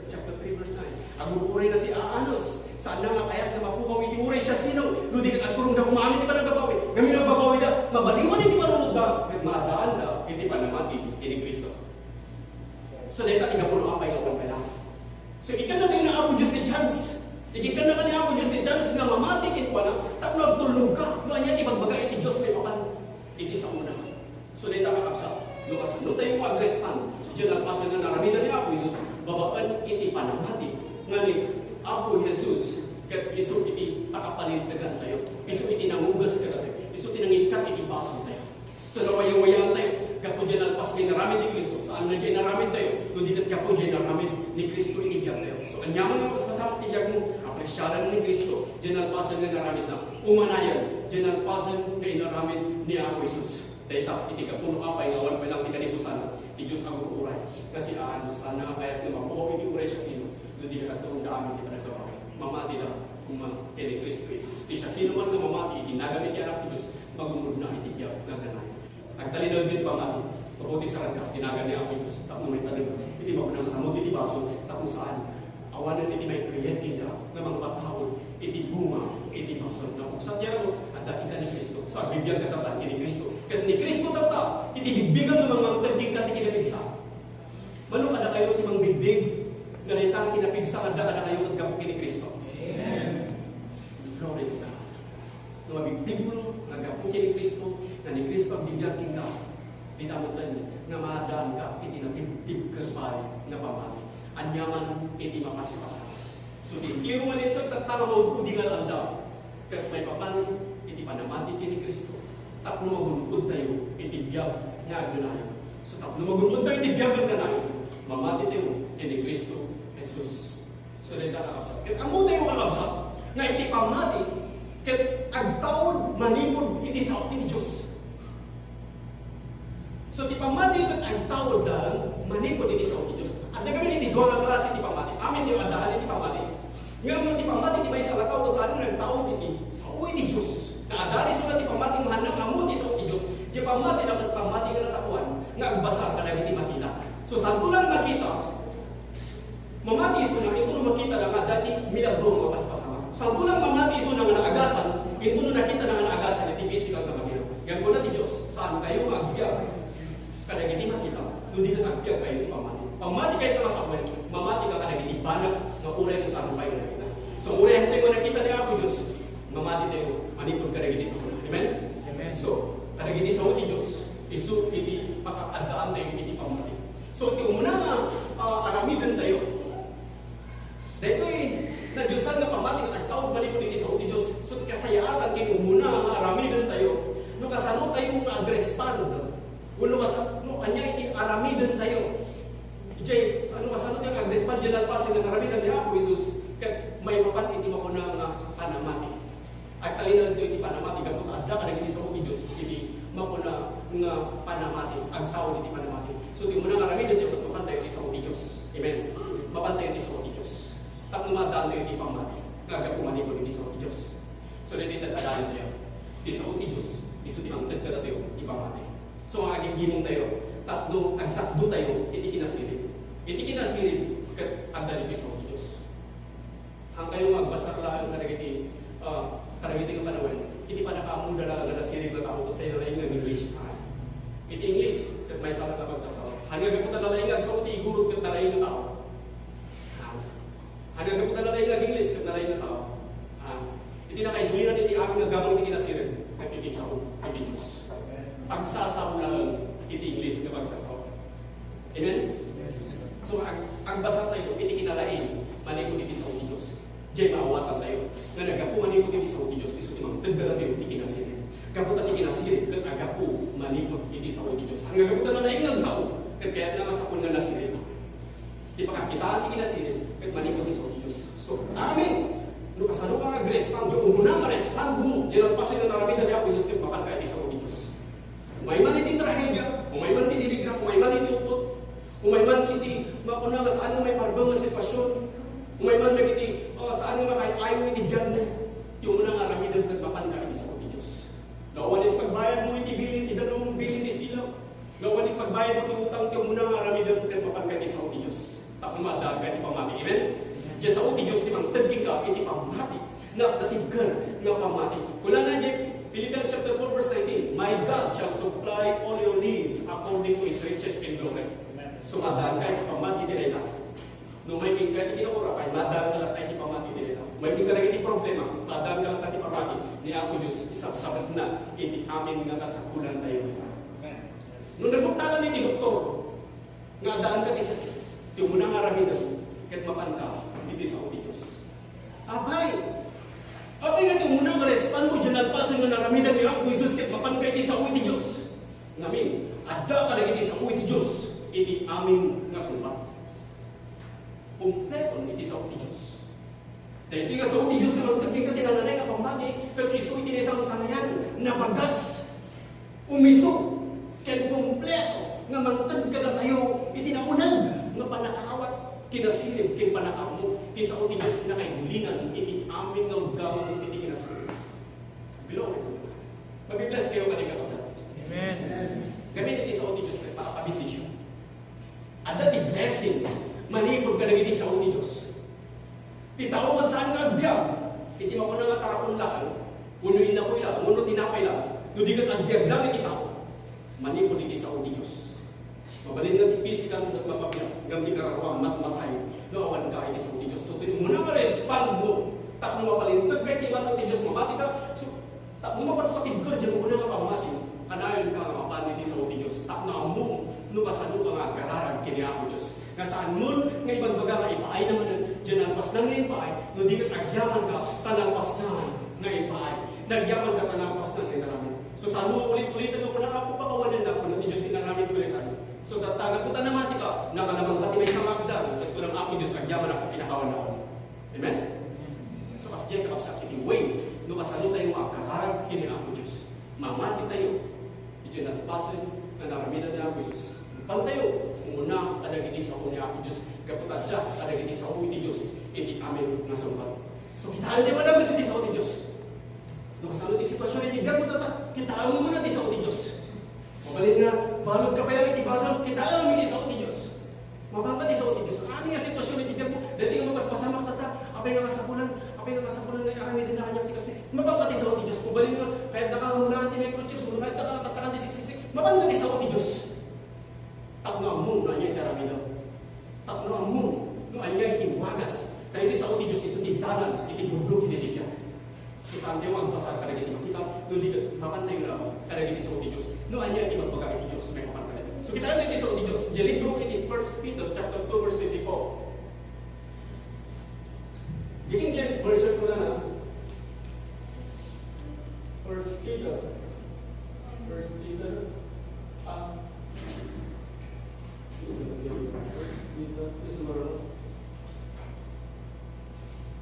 Speaker 1: chapter 3 verse 9. Agururay na si Aanos. Saan na nga kayat na mapukaw iti uray siya sino? Ludi ka at turong na kumamit, di ba nagbabawi? Kami nagbabawi na, mabaliwan hindi marunod na. Madaan na, hindi pa namati, ini Kristo. So dahil tating puno ang payaw ng pala. So ikan na kayo na ako Diyos ni Chance. Ikan na kayo ako Diyos ni Chance na mamati kin pa na, tapos nagtulog ka. Luan yan, ibagbagay iti Diyos may papan. Iti sa una. So dahil takakapsa. Lukas, no tayo mo agrespan. Diyan ang pasan na naramidan ni Apo Jesus. Babaan iti panamati. Ngani, Apo Jesus, kat iso iti takapalintagan tayo. Iso iti nangugas ka tayo. Iso iti nangikat iti baso tayo. So nawayang-wayang tayo. Kapo dyan ang pas may naramid ni Kristo. Saan na dyan naramid tayo? kundi katgapo dyan namin ni Kristo inigyan tayo. So, anyaman nga pasasama tiyag mo, apresyaran ni Kristo, dyan alpasan nga naramit na umanayan, dyan alpasan nga inaramit ni Ako Isus. Dahil iti kapuno apay nga wala pa lang di kanibusan, di Diyos ang uray. Kasi sana kaya nga mapuha iti uray siya sino, hindi ka katulong daan iti panagkaway. Mamati na kini Kristo Jesus. Di siya sino man nga mamati, inagamit niya anak ni Diyos, magumod na iti kiyaw ng ganay. Nagtalinaw din pamati, mabuti sa rangka, tinagan ni Ako Isus, tapos may tanong, hindi ba ko nang namot iti baso, tapos saan? Awanan iti may kriyente ka, na mga patahon, iti bunga, iti baso. Napuksan niya mo, ang dati ka ni Kristo. So, bibigyan ka tapat ni Kristo. Kat ni Kristo tata, iti bibigyan ng mga magtaging ka, iti kinapigsa. Mano kada kayo iti mga bibig, ganitang kinapigsa, kada kayo kagkapo ni Kristo. Amen. Glory to God. Nung mabibig mo, nagkapo ni Kristo, na ni Kristo ang bibigyan ka, ditamutan niya, na maadaan ka, iti natibtib kapay na pamati. Anyaman, iti mapasipasa. So, di man ito, tatanga mo, kudingal ang daw. Kat may papan, iti panamati kini Kristo. Tapno maguntod tayo, iti biyag na agdanayo. So, tapno maguntod tayo, iti biyag agdanayo. Mamati tayo, kini Kristo, Jesus. So, dahil kakakabsat. Kat amo tayo kakabsat, na iti pamati, kat agtaon, manipod, iti saot ni Diyos. So, iti pamati, kat agtaon dahil, manipod, iti saot ni Diyos. At nagamin iti doon ang klase iti pamati. Amin yung adaan iti pamati. Ngayon mo iti pamati, iti may sa lakaw, kung saan mo nagtaon iti, saot iti Diyos. Naadari sulat iti pamati, mahanang amo iti saot ni Diyos. Iti pamati, dapat pamati ka natakuan, nga agbasar ka na iti makita. So, saan ko lang makita, mamati iso na, ito makita na nga dati milagro nga paspasama. Saan ko lang mamati iso na nga naagasan, ito nakita na nga naagasan, iti physical na kamino. Yan ko na ti Diyos, saan kayo magbiyak? Kada iti makita, hindi ka nagbiyak kayo iti pamati. Pamati kayo ka masakwan, mamati ka kada iti banag, na uray na saan kayo nakita. So, uray tayo nakita ni Ako Diyos, mamati tayo, manipod ka na iti sa kuna. Amen? Amen. So, kada iti sa uti Diyos, iso iti pakakadaan tayo iti pamati. So, iti umuna nga, aramidan tayo. Dito na Diyosan na pamati at tawag manipod iti sa uti Diyos. So, kasayaan kayo umuna nga aramidan tayo. No, kasano tayo nga agrespand. Uno kasano, anya iti aramidan tayo. Ijay, kasano tayo nga agrespand, dyan alpasin ng aramidan ni Ako Isus. Kat may mapan iti makuna nga panamati. At talina ito iti panamati. Kapag ada ka nagiti sa uti Diyos, iti makuna nga panamati. Ang tawag iti panamati. So, di mo na aramidan tayo, kat mapantay iti sa uti Diyos. Amen. Mapantay iti sa uti Diyos. Tapos lumadaan tayo iti pamati. Nagapumanin ko iti sa uti Diyos. So, dito tadadaan tayo. Iti sa uti Diyos. Iso ti ang tagkara tayo, iti pamati. So, ang aging gimong tayo. Tatlo, agsakdo tayo, iti kinasirin. Iti kinasirin, kat agdali iti sa uti Diyos. Ang kayo magbasar lang karagiti ng panawin. Iti pa nakaamong dala na nasirin na tao, tayo na lang ng English. Iti English, kat may salat na magsasaw. Hanggang kaputan na lang sa uti, igurot kat nalayin ng tao. Hanggang kaputan na lang ng English, kat nalayin ng tao. Iti na kayo, dulinan iti aking nagamang iti kinasirin. Kat iti sa iti Diyos. Pagsasaw lang iti English na pagsasaw. Amen? So, ang basa tayo, iti kinalain, manipod iti sa uti Diyos. Diyay maawatan tayo. Nga nagapu manipod iti sa uti Diyos, iso timang tagdala tayo iti kinasirin. Kaputan iti kinasirin, kat agapu manipod iti sa uti Diyos. Hanggang kaputan na laing ang sao, kat kaya naman sa kung na nasirin. Di pakakitaan iti kinasirin, kat manipod iti sa uti Diyos. So, amin! No, kasano ka nga agrespand, yung umuna nga respond mo, dyan ang pasay na naramidan ni Ako Isus, kat makan ka iti sa uti Diyos. Umay man iti trahedya, umay man iti diligram, umay man iti upot, umay man iti mapuna nga saan nga may parbang nga sitwasyon, umay man iti saan nga kahit ayaw iti biyan mo, yung muna nga ramidan kat makan ka iti sa uti Diyos. Lawan iti pagbayad mo iti bilin, idanong bilin iti silaw. Lawan iti pagbayad mo iti utang, yung muna nga ramidan kat makan ka iti sa uti Diyos. Tapos madag ka iti pamati. Amen? Diyan sa uti Diyos, timang taging ka iti pamati. Natatibgan nga pamati. Kuna na dyan, Philippians chapter 4 verse 19, My God shall supply all your needs according to His riches in glory. So, madaan ka iti pamati direta. No may tingkat iti kinakura kay madaan ka lang iti pamati direta. May tingkat iti problema, madaan ka lang iti pamati. Ni Ako Diyos, isabsabat na iti amin nga kasakulan tayo. Nung naguktalan iti doktor, nga daan ka iti sakit, iti muna nga ramidan, kat mapan ka, iti sa uti Diyos. Abay nga iti muna nga respond mo, dyan alpasan nga naramidan ni Ako Isus, kat mapan ka iti sa uti Diyos. Ngamin, ada ka na iti sa uti Diyos, iti amin nga sumpa. kumpleto iti sao ti Diyos. Dahil iti nga sao ti Diyos karon taging ka tinananay nga pamati, pero iso iti isang sanayan na bagas, umiso, kaya kumpleto, nga mantad ka tayo, iti naunag, nga panakaawat, kinasilip, kaya panakaamo, iti sao ti Diyos na kay gulingan, iti amin nga gamang iti kinasilip. Below ito. Mabibless kayo kanina kapsat.
Speaker 2: Amen.
Speaker 1: Gamit iti sao ti Diyos kaya makapabilis. Ada ti blessing, manipod ka na iti sao ti Diyos. Titawagan saan ka agbyag, iti makuna nga tarapon lang, unuin na ko ilang, uno tinapay lang, no di ka agbyag lang iti tao, manipod iti sao ti Diyos. Mabalin nga ti physical at mapapya, gam di kararuang matmatay, no awan ka iti sao ti Diyos. So muna ma-respond mo, tapno mapalintag kaya ti matang ti Diyos mamati ka, so tapno mapatpatid ka, dyan mo na nga pamati, kanayon ka nga mapani iti sao ti Diyos, tapno mo, no kasano ka nga gararag kini ako Diyos. Nga saan mo, nga ibang baga nga ipaay naman, dyan ang pas na nga ipaay, no di ka agyaman ka, tanang pas na nga ipaay. Nagyaman ka tanang pas na nga namin. So saan mo ulit-ulitan mo na ako pakawanan na kung Diyos inanamit ulitan. So tatagad ko tanamati ka, nakalamang ka timay sa magdang, at ko lang ako Diyos, agyaman ako, pinakawan ako. Amen? So kas dyan ka sa kini way, no kasano tayo makakararag kini ako Diyos. Mamati tayo, ito na pasin, na naramitan niya ako Diyos. Pantayo, muna ada giti sa unya ako Diyos. Kapag ada giti sa unya Diyos, iti amin nga sumpat. So kita hindi mo na gusto di sa unya Diyos. No kasano di sitwasyon iti gago tata, kita mo muna di sa unya Diyos. Mabalin nga, balog ka pa lang iti basal, kita mo di sa unya Diyos. Mabangka di sa unya Diyos. Ano nga sitwasyon iti gago, dati nga mapaspasamak tata, apay nga kasapunan nga arami din na kanyang tikas. Mabangka di sa unya Diyos. Mabalin nga, kahit nakamunahan ti microchips, kahit nakakatakan di siksik, mabangka di sa unya Diyos. Takno ang moon, no anyay karamidaw. Takno ang moon, no anyay iwagas. Dahil sa uti Diyos ito tintanan, itibundok, itibigyan. So saan tayo ang pasar kada giti makita, no di ka, mapantayo na kada giti sa uti Diyos. No anyay di magbaga iti Diyos, may mapan kada. So kita natin sa uti Diyos, di libro iti 1 Peter chapter 2 verse 24. King James version ko na 1 Peter.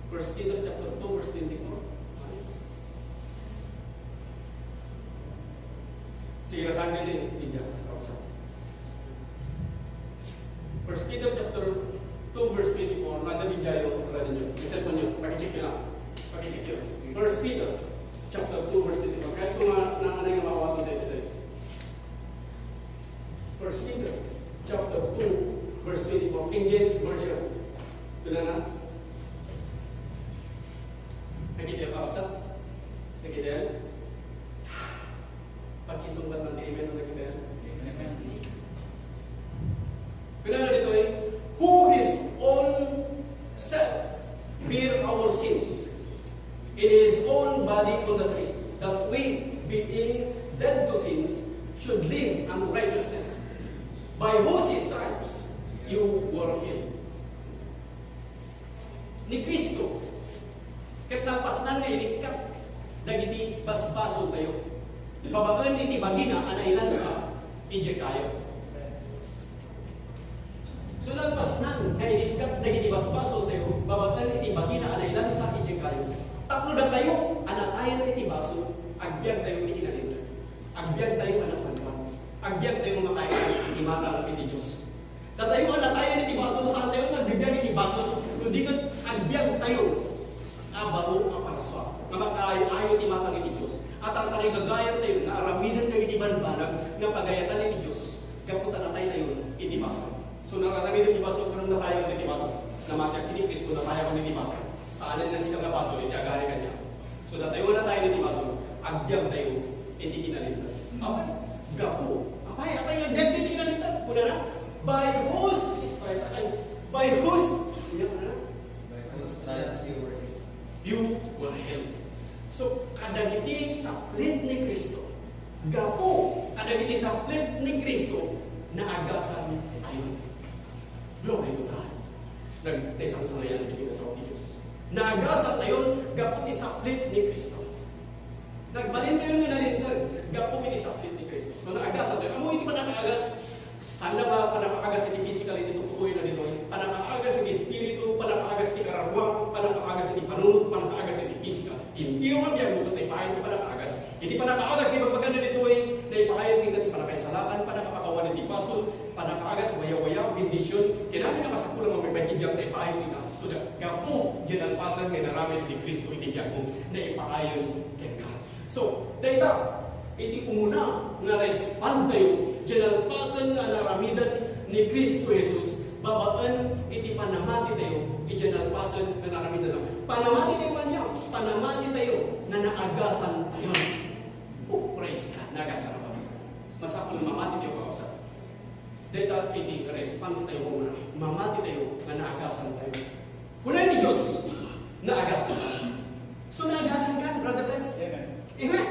Speaker 1: First Peter chapter 2 verse 24. Sige, nasaan ka din? Hindi niya. First Peter chapter 2 verse 24. Nanda bigyayo ko rin nyo. Isip mo nyo. Pakicheck nyo lang. Pakicheck nyo. First Peter chapter 2 verse 24. Kahit kung nanganay nga makawato tayo today. First Peter chapter 2 verse 24. King James version. Tula na. Nakita ka kapsa? Nakita yan? Pagkisungkat ng amen na nakita yan? Amen. Pinala dito who his own self bear our sins in his own body on the tree, that we, being dead to sins, should live unto righteousness, by whose stripes you were healed. Ni Kristo, ket napasnan nga inikap, dagiti basbaso tayo. Pabagan iti bagina, anailan sa ije kayo. So nagpasnan nga inikap, dagiti basbaso tayo, pabagan iti bagina, anailan sa ije kayo. Tapno na tayo, anatayan iti baso, agbyag tayo ni inalinda. Agbyag tayo anasanwan. Agbyag tayo makain, iti mata ng iti Diyos. Tatayo anatayan iti baso, saan tayo nagbibiyag iti baso, kundi kat agbyag tayo. Baro ang paraswa. Nga makayo ti matang iti Diyos. At ang panigagayan tayo, na araminan ng iti banbanag, nga pagayatan iti Diyos, kaputan na tayo tayo iti baso. So nararaminan iti baso, karoon na tayo iti baso. Namatyak iti Kristo na tayo iti baso. Saanan na sikang na baso, iti agari kanya. So natayo na tayo iti baso, agbyang tayo iti kinalintan. Okay? Gapo. Apay, agbyang iti kinalintan. Una na, by whose stripes you were healed. So, kadagiti sa plit ni Kristo, gapo, kadagiti sa plit ni Kristo, naagasan tayo. Glory to God. Nag-isang sanayan hindi na sa Diyos. Naagasan tayo, gapo ti sa plit ni Kristo. Nagbalin tayo nga nalintag, gapo ti sa plit ni Kristo. So, naagasan tayo. Amo iti pa nakaagas, handa ba pa nakaagas iti physical iti tutukoy na dito, pa nakaagas iti spirito Iti panakaagas kay pagpaganda dito ay naipahayag tingkat panakaisalakan, panakapakawan iti pasol, panakaagas waya-waya, bendisyon, kinami nakasakulang ang may pahigyan na ipahayag tingkat. So gapo ginalpasan kay naramit ni Kristo iti mo na ipahayag kay God. So, data, iti umuna nga respond tayo, ginalpasan nga naramidan ni Kristo Jesus, babaan iti panamati tayo, iginalpasan nga naramidan naman. Panamati tayo man niya, panamati tayo nga naagasan tayo. Oh, praise God, naagasan na ba? Masakol mamati tayo kausap. Data, iti response tayo muna. Mamati tayo nga naagasan tayo. Kunay ni Diyos, naagasan tayo. So naagasan ka, Brother Les? Amen.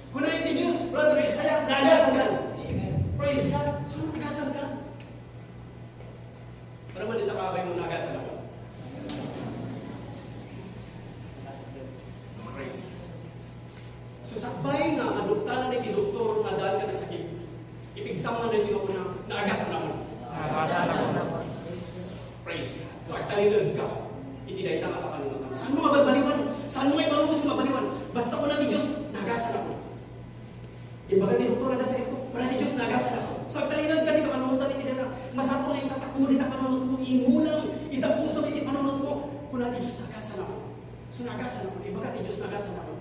Speaker 1: Kunay ni Diyos, Brother Isaiah, naagasan ka. Amen. Praise God. So naagasan ka. Para man itakabay mo naagasan ako. Praise. So sakbay nga, adoptanan ni doktor nga dahil ka na sakit. Ipigsam na rin ako na naagasan ako. Naagasan ako. Praise God. So agtalinag ka. Itinaita ka kapanunutan. Saan mo mabaliwan? Saan mo may marunong sa mabaliwan? Basta ko na ni Diyos, nagasan ako. Imbaga ni doktor na sa ito, wala ni Diyos, nagasan ako. So agtalinag ka, di ka panunutan itinata. Masapo nga itatakbo, di ka panunutan mo, imulang, itapuso, di panunutan mo. Kung na ni Diyos, nagasan ako. So nagasan ako. Imbaga ni Diyos, nagasan ako.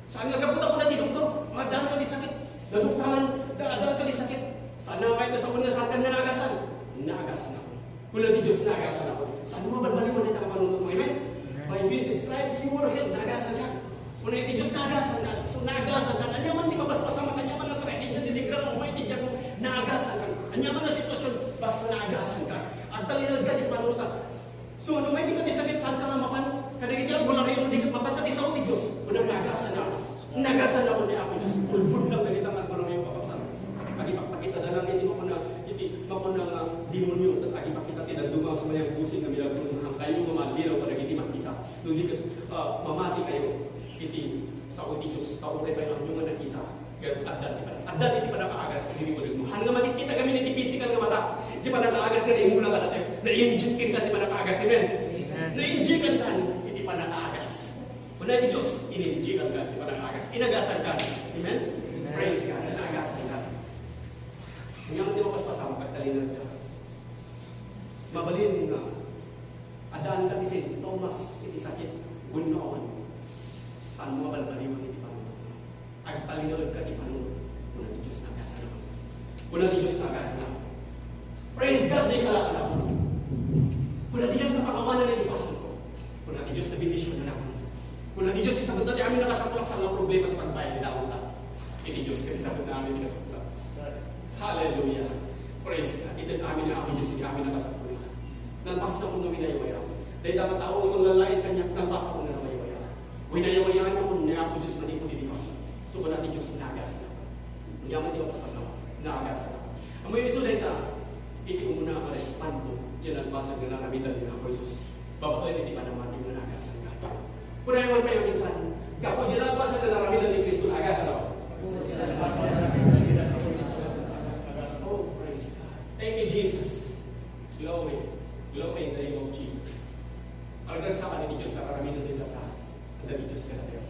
Speaker 1: Saan nga kapot ako na ni doktor? Madaan ka di sakit. Naduktahan, daadaan ka di sakit. Saan na kahit nasa una sa akin na nagasan? Nagasan ako. Kung na ni Diyos, nagasan ako. Saan mo mabaliwan, di ka panunutan mo, amen? By His stripes you were healed, nagasan ka. Kung na iti Diyos, nagasan ka. So nagasan ka. Anyaman di mabaspasan, anyaman na trahedya, dinigram mo, iti Diyos mo, nagasan ka. Anyaman na sitwasyon, basta nagasan ka. At talinag ka, di panunutan. So ano may di ka di sakit, saan ka mamapan? Kadagiti ang bulang rin, di ka mapan ka di sa uti Diyos. Unang nagasan ako. Nagasan ako ni ako Diyos. Ulfud lang na kita man yung papapsan. Agipakita na lang, hindi mo na demonyo. Agipakita tinadungaw sa mayang pusing na milagro. Ang kayo mamagiraw para hindi makita. Nung di ka mamati kayo, hindi sa uti Diyos. Kauray pa yung mga nakita. Adan hindi pa nakaagas. Hindi mo mo. Hanggang makikita kami ni physical na mata. Di pa nakaagas ka na imula ka natin. Na-inject ka, di pa nakaagas. Amen? Na-inject ka, hindi pa nakaagas. Wala ni Diyos, in-inject ka, di pa nakaagas. Inagasan ka. Amen? Praise God. Inagasan ka. Hindi mo paspasama, pagtalinan ka. Mabalin nga. Adaan ka isin, Thomas, iti sakit, gunoon. Saan mo mabalbaliwan iti panunod? Agtalinod ka iti panunod. Kung na ni Diyos nagasan ako. Kung na ni Diyos nagasan ako. Praise God, di sa lahat ako. Kung na ni Diyos napakawanan na ipasok ko. Kung na ni Diyos na binisyon na ako. Kung na ni Diyos isabot na di amin nakasakulak sa mga problema at pagbayad na ako lang. Iti Diyos ka isabot na amin nakasakulak. Hallelujah. Praise God. Ito amin na ako Diyos, hindi amin nakasakulak. Nalpas na kong nawinayawaya. Dahil dapat tao ang lalait kanya, nalpas ako na nawinayawaya. Winayawayaan ako na ako Diyos manipon dito. So kung natin Diyos naagasan ako. Hindi naman di ako paspasawa. Naagasan ako. Ang may isulay na, iti ko muna ang respond mo. Diyan ang pasag na nanamitan niya ako Jesus. Babakoy na di pa naman yung naagasan ka. Kung na naman pa yung minsan, kapo diyan ang pasag na nanamitan ni Kristo, naagasan ako. Oh, praise God. Thank you, Jesus. Glory. Glory in the name of Jesus. Ang nagsakan ni Diyos, nakaramitan din ka. Ang dami Diyos ka na tayo.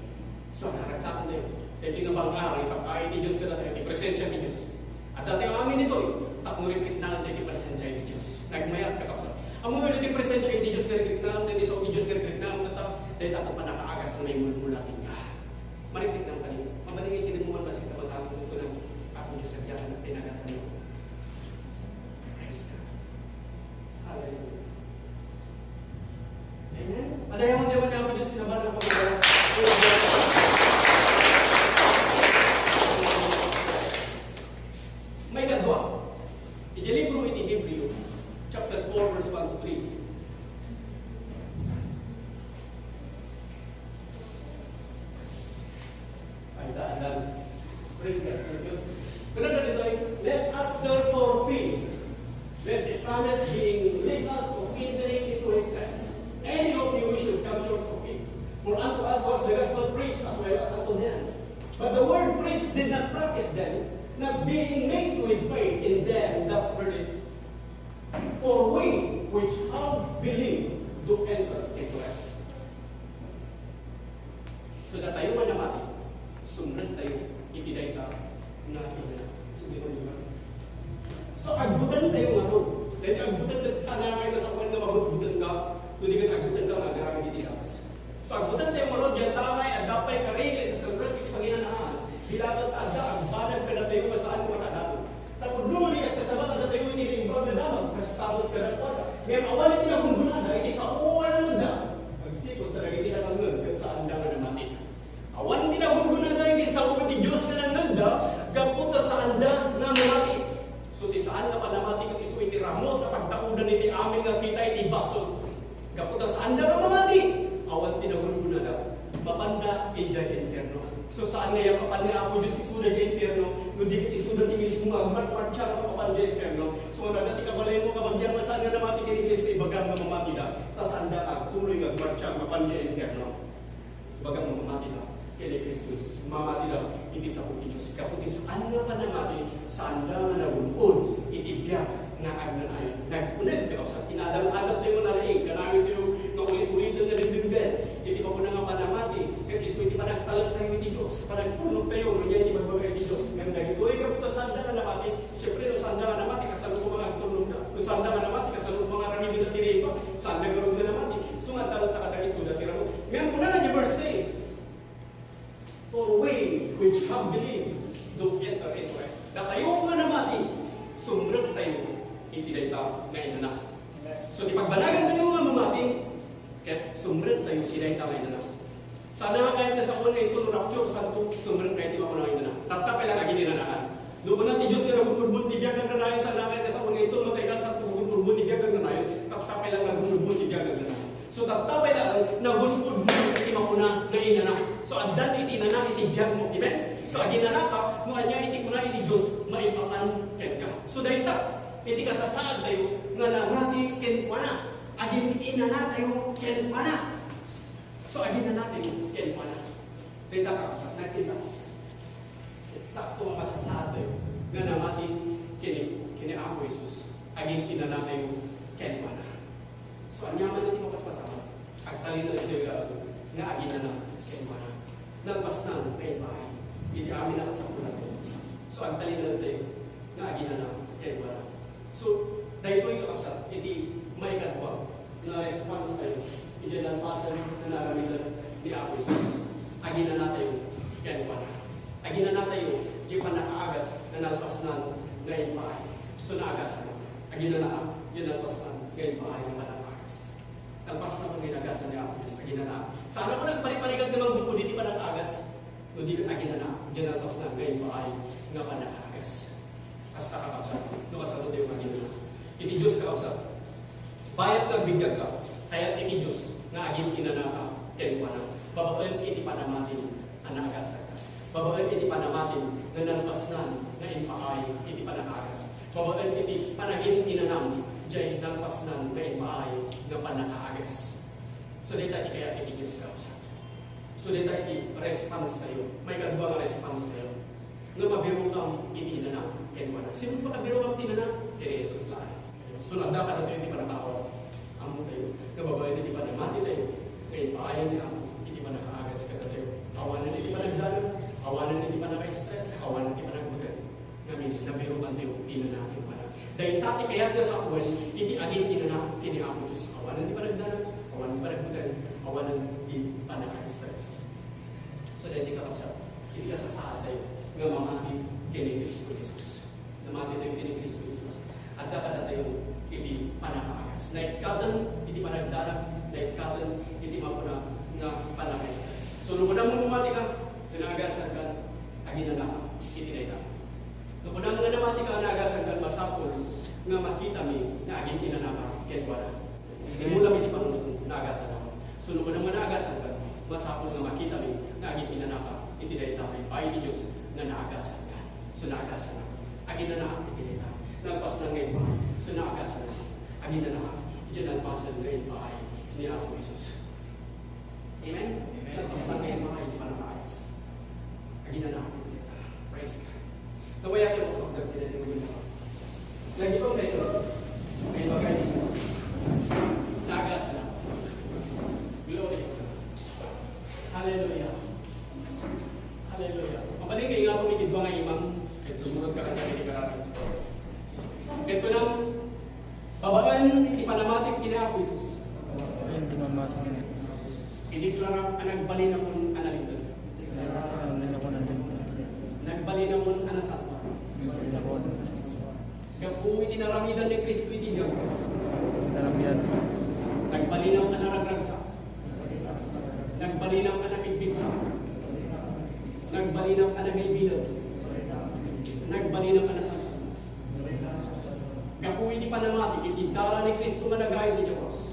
Speaker 1: So, nakaragsakan tayo. Kaya tinabang araw, ipagkain ni Diyos ka na tayo, ipresensya ni Diyos. At dati ang amin ito, takong repeat na lang tayo, ipresensya ni Diyos. Nagmayat ka kapsa. Ang mga ito, ipresensya ni Diyos, repeat na lang tayo, sa Diyos, repeat na lang tayo, dahil takong pa nakaagas na may mulmulating ka. Maripit lang tayo. Mabalingin kinag mo man ba siya kapag ako ito ng akong Diyos at yan na pinagasan niyo. Praise God. Hallelujah. Amen? Adayaman naman na ako Diyos, tinabaran ako ng may kadwa. Iti libro iti Hebreo, chapter 4, verse 1 to 3. Ay, daan. Praise God. Ganun dito ay, let us therefore fear, lest a promise being lead us to entering into His rest. Any of you should come short of it. For unto us was the gospel preached as well as unto them. But the word preached did not profit them, not being mixed with faith in them that heard it. For we which have believed do enter into rest. So that tayo man naman, sumunod na ina. So agbutan tayo nga ron. Dahil agbutan sana kayo sa kwan nga magbutan ka, hindi ka agbutan ka nga grabe kiti kapas. So agbutan tayo nga ron, diyan tamay, adapay karili sa saluran kiti Panginoon. Bilagat ada agbanag ka na tayo masaan ko matanato. Tapos lumalig ka sa sabat na tayo iniimbag na naman, kastabot ka na kwata. Ngayon awalin nila kung gunada, iti sa uwan na nagda. Magsikot talaga hindi na kang kat sa anda nga namati. Awan hindi na kung gunada, hindi sa uwan ni Diyos ka na nagda, kaputa sa anda na namati. So di saan na panamati kang iso iti ramot, kapag takunan iti amin nga kita iti basol. Kaputa sa anda ka mamati. Awan tinagun-guna daw. Mapanda ijay inferno. So saan nga yung papan nga ako Diyos isuda yung inferno, kundi isuda tingis mo magmarmarcha ka papan yung inferno. So nagdati ka balay mo kapag yan masaan nga namati kini Kristo, ibagang nga mamati na. Tas anda ka, tuloy nga marcha papan yung inferno. Ibagang nga mamati na. Kini Kristo Jesus. Mamati na, hindi sa puti Diyos. Kaputi saan nga panamati, saan nga nga nagunpon, itibyak na agnanayon. Nagpunag ka sa tinadang-adat tayo na laing, kanangin tayo nga ulit-ulitan na rindugan. Hindi pa po na nga panamati, kaya Kristo hindi pa nagtalag tayo iti Diyos. Panagpunog tayo, kanya hindi magbagay iti Diyos. Ngayon dahil, uy, kaputa sanda ka namati. Siyempre, no sanda ka namati, kasalong ko mga tulong na. No sanda ka namati, kasalong mga ramid na tiripa. Sanda ka rin ka namati. So nga talong takadari, suda tira mo. Ngayon po na nga verse 3. For we which have believed do enter into rest. Datayo nga namati, sumrap tayo, hindi tayo nga inanak. So di pagbalagan tayo nga mamati, kaya sumrap tayo, hindi tayo nga inanak. Sana nga kahit nasa una ito, rapture, santo, sumrap kayo, di ba ko na nga inanak. Taptapay lang agin inanakan. Doon na ti Diyos nga naguturbon, tibiyag ang nanayon, sana kahit nasa una ito, matay ka sa naguturbon, tibiyag ang nanayon, taptapay lang naguturbon, tibiyag ang nanayon. So taptapay lang, naguturbon, iti makuna na inanak. So adan iti nanak iti biyag mo, amen? So aginanak ka, no anya iti kuna iti Diyos, maipakan ken ka. So dayta, iti kasasaad tayo, nga namati ken pana. Agin inanak tayo ken pana. So aginanak tayo ken pana. Dayta ka kasasaad, nakitas. Eksakto ang kasasaad tayo, nga namati kini ako Jesus. Agin inanak tayo ken pana. So anyaman iti mapaspasaman. Agtalino ito yung nga aginanak ken pana. Nagpas na may bahay. Hindi amin na kasamulan ko. So, ang talino natin, nga agina na, kaya wala. So, dahil ito'y kakapsat, hindi maikatwa na response tayo. Hindi na pasan na naramitan ni Apo Jesus. Agina na tayo, kaya wala. Agina na tayo, di pa nakaagas na nalpas na ngayon bahay. So, naagasan na. Agina na, di nalpas na ngayon bahay na nakaagas. Nalpas na kung ginagasan ni Apo Jesus. Agina na. Sana ko nagpariparigat namang grupo, di pa nakaagas. No, di ka agina na, dyan nalpas na ngayon bahay nga pa nakaagas. Hasta kakapsat, no kasalo tayo agina na. Iti Diyos kakapsat. Bayat na bigyan ka, kaya iti Diyos na agin inanaka, kaya pa na. Babaan iti panamatin, anagasan ka. Babaan iti panamatin, na nalpas na, na inpaay, iti panakagas. Babaan iti panagin inanam, dyan nalpas na, na inpaay, nga panakagas. So, dito iti kaya iti Diyos kakapsat. So, dito iti response tayo. May kadwa nga response tayo. Nga mabiro kang iti inanam, kaya pa na. Sino pa kabiro kang tinanam? Kaya Jesus lang. So, nagdapat na tayo iti panakawa. Amo tayo. Nababayan iti panamati tayo. Ngayon, paayan niya amo. Iti panakaagas ka tayo. Awanan iti panagdalag. Awanan iti panaka-stress. Awanan iti panagbutan. Ngamin, nabiro kang tayo. Tinanakin pa na. Dahil tati kayat na sa awan, iti agin tinanam, kini ako Diyos. Awanan iti panagdalag. Awanan iti panagbutan. Awanan iti panaka-stress. So, dahil di kakapsat. Hindi ka sasaad tayo. Nga mamati kini Kristo Jesus. Namati tayo kini Kristo Jesus. At dapat tayo iti panakaagas. Naikatan, iti panagdarag. Naikatan, iti mapuna nga panaka-stress. So, nung unang mamati ka, nanagasan ka, agin na ka, iti na ita. Nung unang nga namati ka, nanagasan ka, masapol, nga makita mi, na agin inanaka, kaya wala. Hindi mo lang iti panunod, nagasan ako. So, nung unang nanagasan ka, masapol nga makita mi, na agin inanaka, iti na ita, may bahay ni Diyos, na naagasan ka. So, naagasan ako. Agin na na, iti na ita. Nagpas na ngayon bahay. So, naagasan ako. Agin na na, iti nagpasan ngayon bahay ni Apo Jesus. Amen? Nagpas na ngayon bahay, di pa nakaagas. Agin na na, iti na ita. Praise God. Nawaya kayo mo, pagdagdagan mo yun ako. Lagi pong kayo, may bagay dito. Naagasan ako. Glory. Hallelujah. Hallelujah. Mabaling kayo nga pumikid ba nga imang Ideklara ang nagbalin akong analingdon. Nagbalin akong anasatwa. Kapu itinaramidan ni Kristo itingaw. Nagbalin ang anaragragsa. Nagbalin ang anapigbigsa. Nagbalin ang anagilbilad. Nagbalin ang anasasama. Kapu iti panamati itidara ni Kristo managay sa Diyos.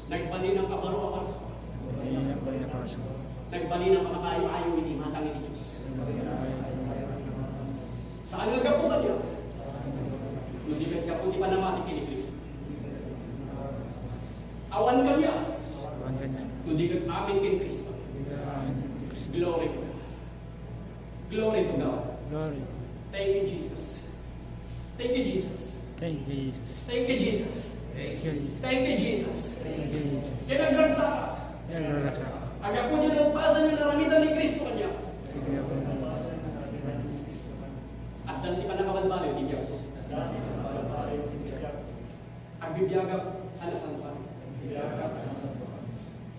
Speaker 1: Nagbalin ang kabaro-aparsa. Nagbalin ang kamakayo-ayo hindi matang ni Diyos. Saan nga gapo ka niya? Hindi ka gapo di panamati kini Kristo. Awan ka niya. Hindi ka amin kini Kristo. Glory to God. Glory to God.
Speaker 3: Glory.
Speaker 1: Thank you, Jesus. Thank you, Jesus.
Speaker 3: Thank you, Jesus.
Speaker 1: Thank you, Jesus.
Speaker 3: Thank you, Jesus.
Speaker 1: Thank you, Jesus.
Speaker 3: Thank you, Jesus.
Speaker 1: Kaya nagragsa ka. Aga po niya ng pasan yung naramitan ni Kristo kanya. At danti pa nakabalbalo, hindi niya. Ang bibiyagap, anasan pa.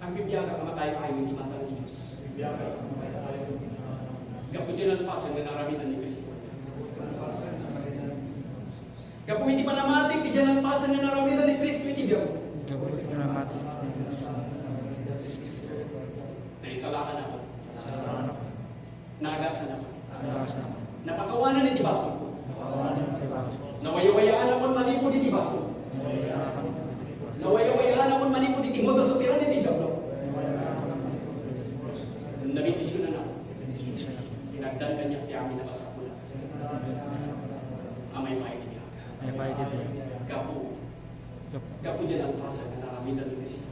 Speaker 1: Ang bibiyagap, kamakayo-ayo, hindi matang ni Diyos. Gapo niya ng pasan na naramitan ni Kristo kanya. Gapo hindi pa namatik, diyan ang pasan na naramitan ni Kristo, hindi niya. Naisalakan ako. Naagasan ako. Napakawanan ni Tibaso. Nawayawayaan ako manipod ni Tibaso. Nawayawayaan ako manipod ni Timodo sa piran ni Diablo. Nabindisyon na ako. Pinagdal ka niya, kaya amin nakasakula. Amay bahay ni Biyaga. Gapo dyan ang pasag na naramitan ni Kristo.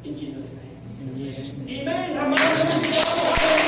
Speaker 1: In Jesus' name.
Speaker 3: In Jesus' name.
Speaker 1: Amen.